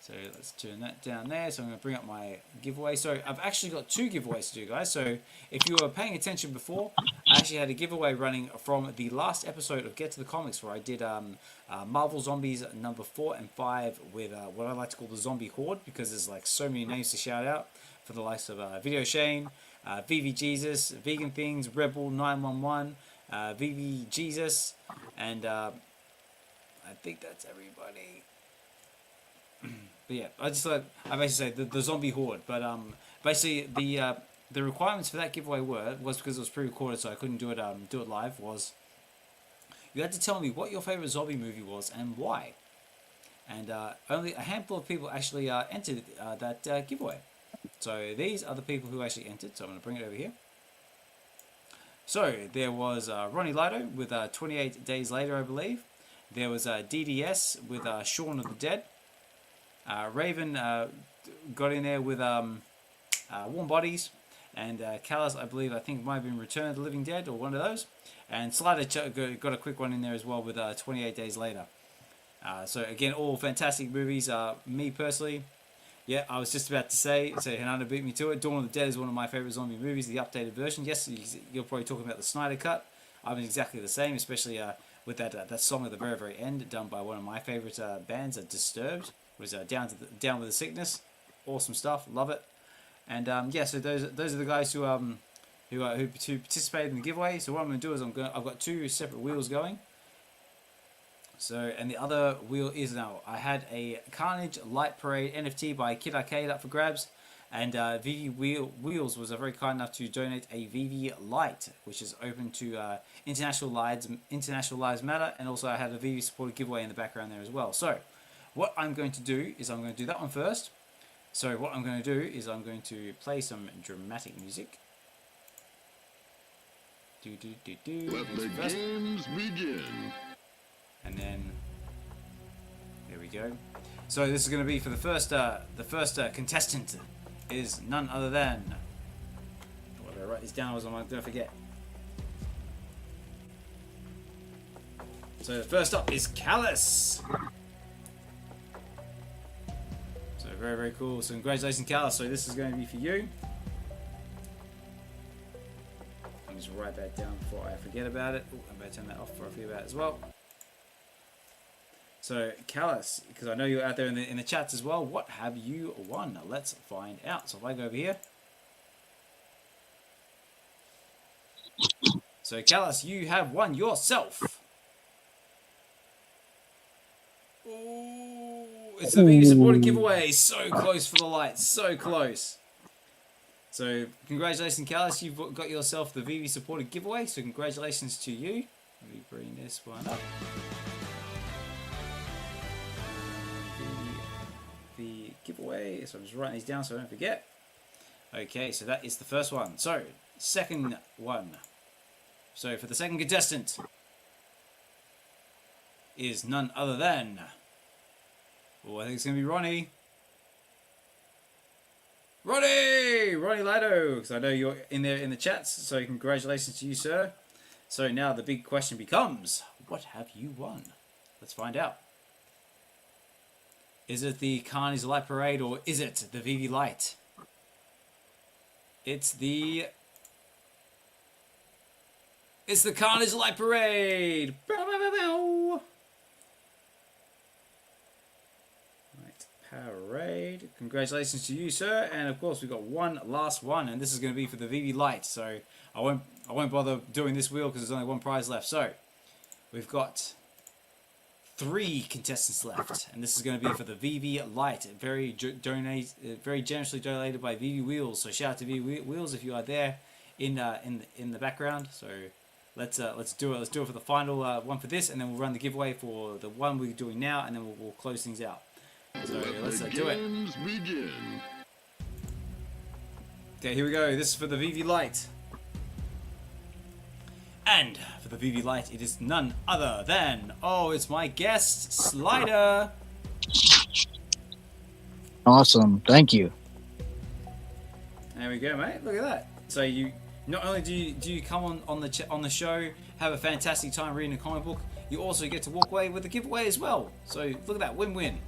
A: So let's turn that down there. So I'm going to bring up my giveaway. So I've actually got 2 giveaways to do, guys. So if you were paying attention before, I actually had a giveaway running from the last episode of Get to the Comics, where I did Marvel Zombies number 4 and 5 with what I like to call the Zombie Horde, because there's like so many names to shout out for the likes of Video Shane, VeVe Jesus, Vegan Things, Rebel 911, VeVe Jesus, and I think that's everybody. But yeah, I basically say the zombie horde. But basically the requirements for that giveaway was because it was pre-recorded, so I couldn't do it live. Was you had to tell me what your favorite zombie movie was and why. And only a handful of people actually entered that giveaway. So these are the people who actually entered. So I'm going to bring it over here. So there was Ronnie Lido with 28 Days Later, I believe. There was DDS with Shaun of the Dead. Raven got in there with Warm Bodies, and Callus, I think might have been Return of the Living Dead or one of those. And Slider got a quick one in there as well with 28 Days Later. So again, all fantastic movies. Me personally, yeah, I was just about to say, so Hernando beat me to it. Dawn of the Dead is one of my favorite zombie movies, the updated version. Yes, you're probably talking about the Snyder cut. I'm exactly the same, especially with that song at the very very end, done by one of my favorite bands, Disturbed. Was Down with the Sickness. Awesome stuff, love it. And yeah, so those are the guys who participated in the giveaway. So what I'm going to do is I've got 2 separate wheels going. So, and the other wheel is now, I had a Carnage Light Parade NFT by Kid Arcade up for grabs, and VeVe Wheels was very kind enough to donate a VeVe Light, which is open to International Lives Matter, and also I had a VeVe supported giveaway in the background there as well. So, what I'm going to do is I'm going to do that one first. So what I'm going to do is I'm going to play some dramatic music. Let the games begin. And then there we go. So this is going to be for the first contestant is none other than. Oh, I better write this down, otherwise I'm going to forget. So first up is Callus. So very, very cool. So congratulations, Callus. So this is going to be for you. Let me just write that down before I forget about it. Ooh, I better turn that off before I forget about it as well. So Callus, because I know you're out there in the chats as well, what have you won? Let's find out. So if I go over here. So Callus, you have won yourself. Ooh, it's the VeVe supported giveaway. So close for the lights. So close. So congratulations, Callus. You've got yourself the VeVe supported giveaway. So congratulations to you. Let me bring this one up. The giveaway. So I'm just writing these down so I don't forget. Okay, so that is the first one. So second one. So for the second contestant is none other than. Oh, I think it's gonna be Ronnie. Ronnie Lado, because I know you're in there in the chats. So congratulations to you, sir. So now the big question becomes, what have you won? Let's find out. Is it the Carnage Light Parade or is it the VeVe Light? It's the Carnage Light Parade. Bow, bow, bow, bow. Right, parade. Congratulations to you, sir. And of course, we've got one last one, and this is going to be for the VeVe Light. So I won't bother doing this wheel because there's only one prize left. So we've got 3 contestants left, and this is going to be for the VeVe Light. Very generously donated by VeVe Wheels. So shout out to VeVe Wheels if you are there in the background. So let's do it. Let's do it for the final one for this, and then we'll run the giveaway for the one we're doing now, and then we'll close things out. So let's do it. Begin. Okay, here we go. This is for the VeVe Light. And for the VeVe Light, it is none other than, it's my guest, Slider.
B: Awesome, thank you.
A: There we go, mate. Look at that. So you not only do you come on the show, have a fantastic time reading a comic book, you also get to walk away with a giveaway as well. So look at that, win-win.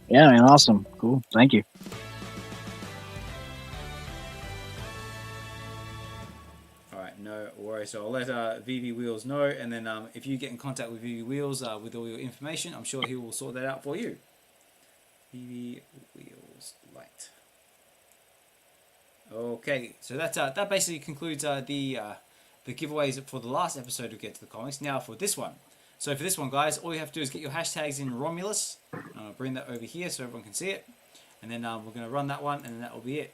B: Yeah, man, awesome, cool, thank you.
A: No worries. So I'll let VeVe Wheels know, and then if you get in contact with VeVe Wheels with all your information, I'm sure he will sort that out for you. VeVe Wheels Light. Okay, so that basically concludes the giveaways for the last episode of Get to the Comics. Now for this one. So for this one, guys, all you have to do is get your hashtags in Romulus. I'll bring that over here so everyone can see it, and then we're going to run that one, and then that will be it.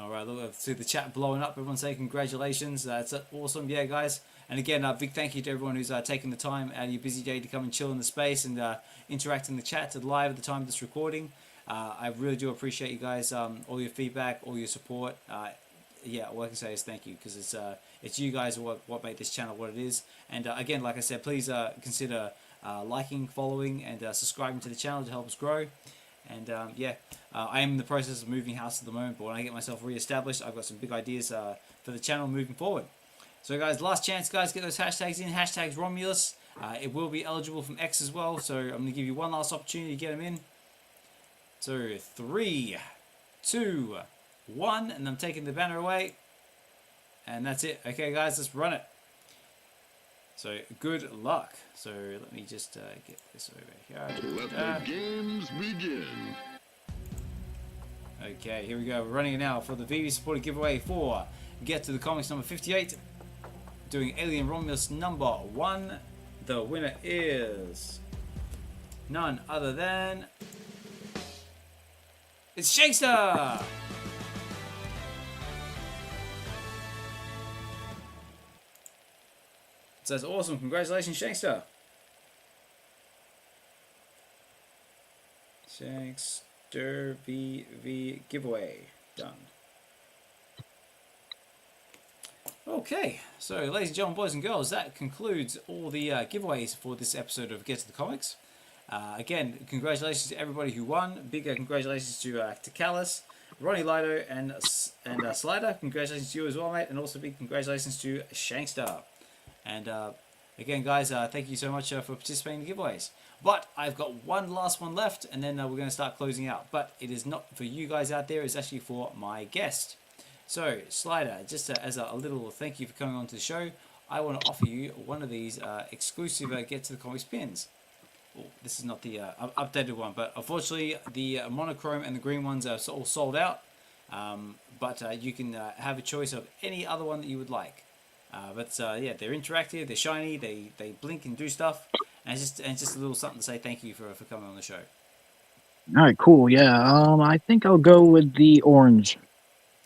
A: Alright, look, I see the chat blowing up. Everyone say congratulations. That's awesome. Yeah, guys. And again, a big thank you to everyone who's taking the time out of your busy day to come and chill in the space and interact in the chat live at the time of this recording. I really do appreciate you guys, all your feedback, all your support. Yeah, all I can say is thank you, because it's you guys what make this channel what it is. And again, like I said, please consider liking, following, and subscribing to the channel to help us grow. And yeah, I am in the process of moving house at the moment, but when I get myself re-established, I've got some big ideas for the channel moving forward. So guys, last chance, guys, get those hashtags in. Hashtags Romulus. It will be eligible from X as well, so I'm going to give you one last opportunity to get them in. So 3, 2, 1, and I'm taking the banner away. And that's it. Okay, guys, let's run it. So good luck. So let me just get this over here.
C: Let the games begin.
A: Okay, here we go. We're running it now for the VeVe supported giveaway for Get to the Comics number 58. Doing Alien Romulus number 1. The winner is none other than... It's Shakespeare! So that's awesome. Congratulations, Shakespeare. Shakespeare VeVe giveaway. Done. Okay, so ladies and gentlemen, boys and girls, that concludes all the giveaways for this episode of Get to the Comics. Again, congratulations to everybody who won. Big congratulations to Callus, Ronnie Lido, and Slider. Congratulations to you as well, mate. And also big congratulations to Shankster. And again, guys, thank you so much for participating in the giveaways. But I've got one last one left, and then we're going to start closing out. But it is not for you guys out there. It's actually for my guest. So, Slider, just as a little thank you for coming on to the show, I want to offer you one of these exclusive Get to the Comics pins. Well, this is not the updated one, but unfortunately the monochrome and the green ones are all sold out. But you can have a choice of any other one that you would like. Yeah, they're interactive, they're shiny, they blink and do stuff, and it's just a little something to say thank you for coming on the show.
B: All right, cool. Yeah, I think I'll go with the orange.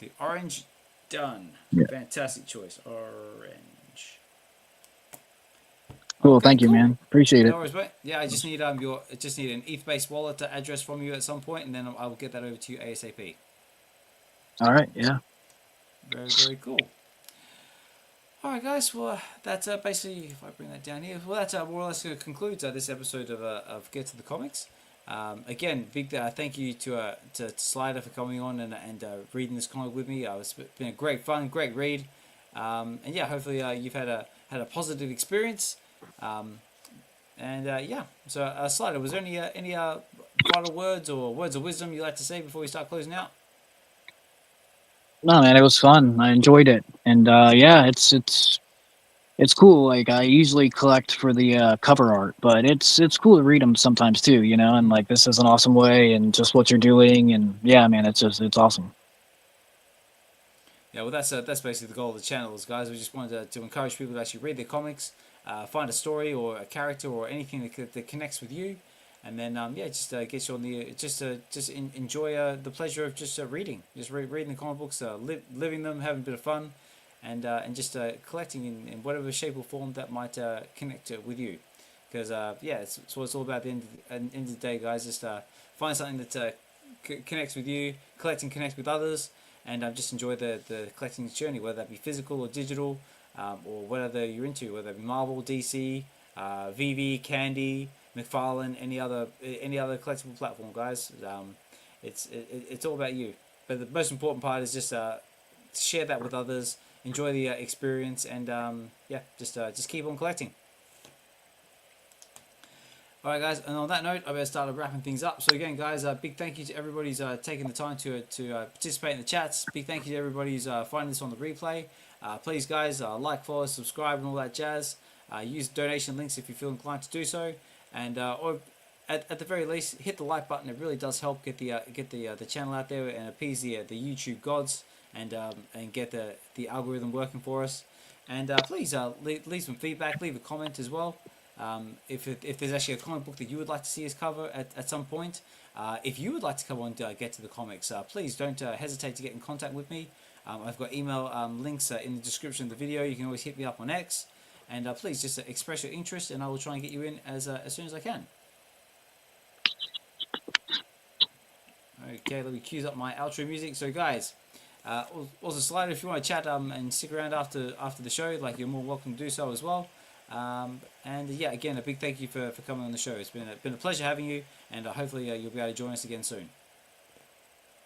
A: The orange, done.
B: Yeah.
A: Fantastic choice, orange.
B: Cool,
A: Okay,
B: thank you,
A: cool.
B: man. Appreciate it.
A: No worries, mate. Yeah, I just need an ETH-based wallet address from you at some point, and then I will get that over to you ASAP.
B: All right, yeah.
A: Very, very cool. All right, guys. Well, that's basically, if I bring that down here, well, that's more or less concludes this episode of Get to the Comics. Again, big thank you to Slider for coming on and reading this comic with me. It's been a great fun, great read, and yeah, hopefully you've had a positive experience. Yeah, so Slider, was there any final words or words of wisdom you'd like to say before we start closing out?
B: No, man, it was fun. I enjoyed it, and yeah, it's cool. Like, I usually collect for the cover art, but it's cool to read them sometimes too, you know. And like, this is an awesome way, and just what you're doing, and yeah, man, it's awesome.
A: Yeah, well, that's basically the goal of the channel, guys. We just wanted to encourage people to actually read their comics, find a story or a character or anything that connects with you, and then yeah, just get you on the enjoy the pleasure of just reading, reading the comic books, living them, having a bit of fun, and just collecting in whatever shape or form that might connect with you, because yeah, it's what it's all about. At the end of the day, guys, just find something that connects with you, collect and connect with others, and just enjoy the collecting journey, whether that be physical or digital, or whatever you're into, whether it be Marvel, DC, VeVe, Candy, McFarlane, any other collectible platform, guys. It's all about you. But the most important part is just share that with others, enjoy the experience, and yeah, just keep on collecting. Alright, guys, and on that note, I better start wrapping things up. So again, guys, big thank you to everybody who's taking the time to participate in the chats. Big thank you to everybody who's finding this on the replay. Please, guys, like, follow, subscribe, and all that jazz. Use donation links if you feel inclined to do so, and or at the very least, hit the like button. It really does help get the channel out there and appease the YouTube gods, and get the algorithm working for us. And please leave some feedback, leave a comment as well. If there's actually a comic book that you would like to see us cover at some point, if you would like to come on to Get to the Comics, please don't hesitate to get in contact with me. I've got email links in the description of the video. You can always hit me up on X, and please just express your interest, and I will try and get you in as soon as I can. Okay, let me cue up my outro music. So, guys, also Slider, if you want to chat and stick around after the show, like, you're more welcome to do so as well. And yeah, again, a big thank you for coming on the show. It's been a pleasure having you, and hopefully you'll be able to join us again soon.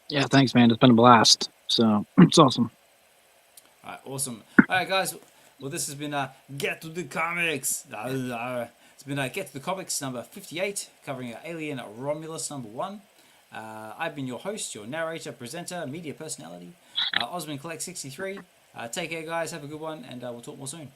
B: Yeah, thanks, man. It's been a blast. So it's awesome.
A: All right, awesome. All right, guys. Well, this has been Get to the Comics. It's been Get to the Comics number 58, covering Alien Romulus number 1. I've been your host, your narrator, presenter, media personality, Ozman Collect 63. Take care, guys. Have a good one, and we'll talk more soon.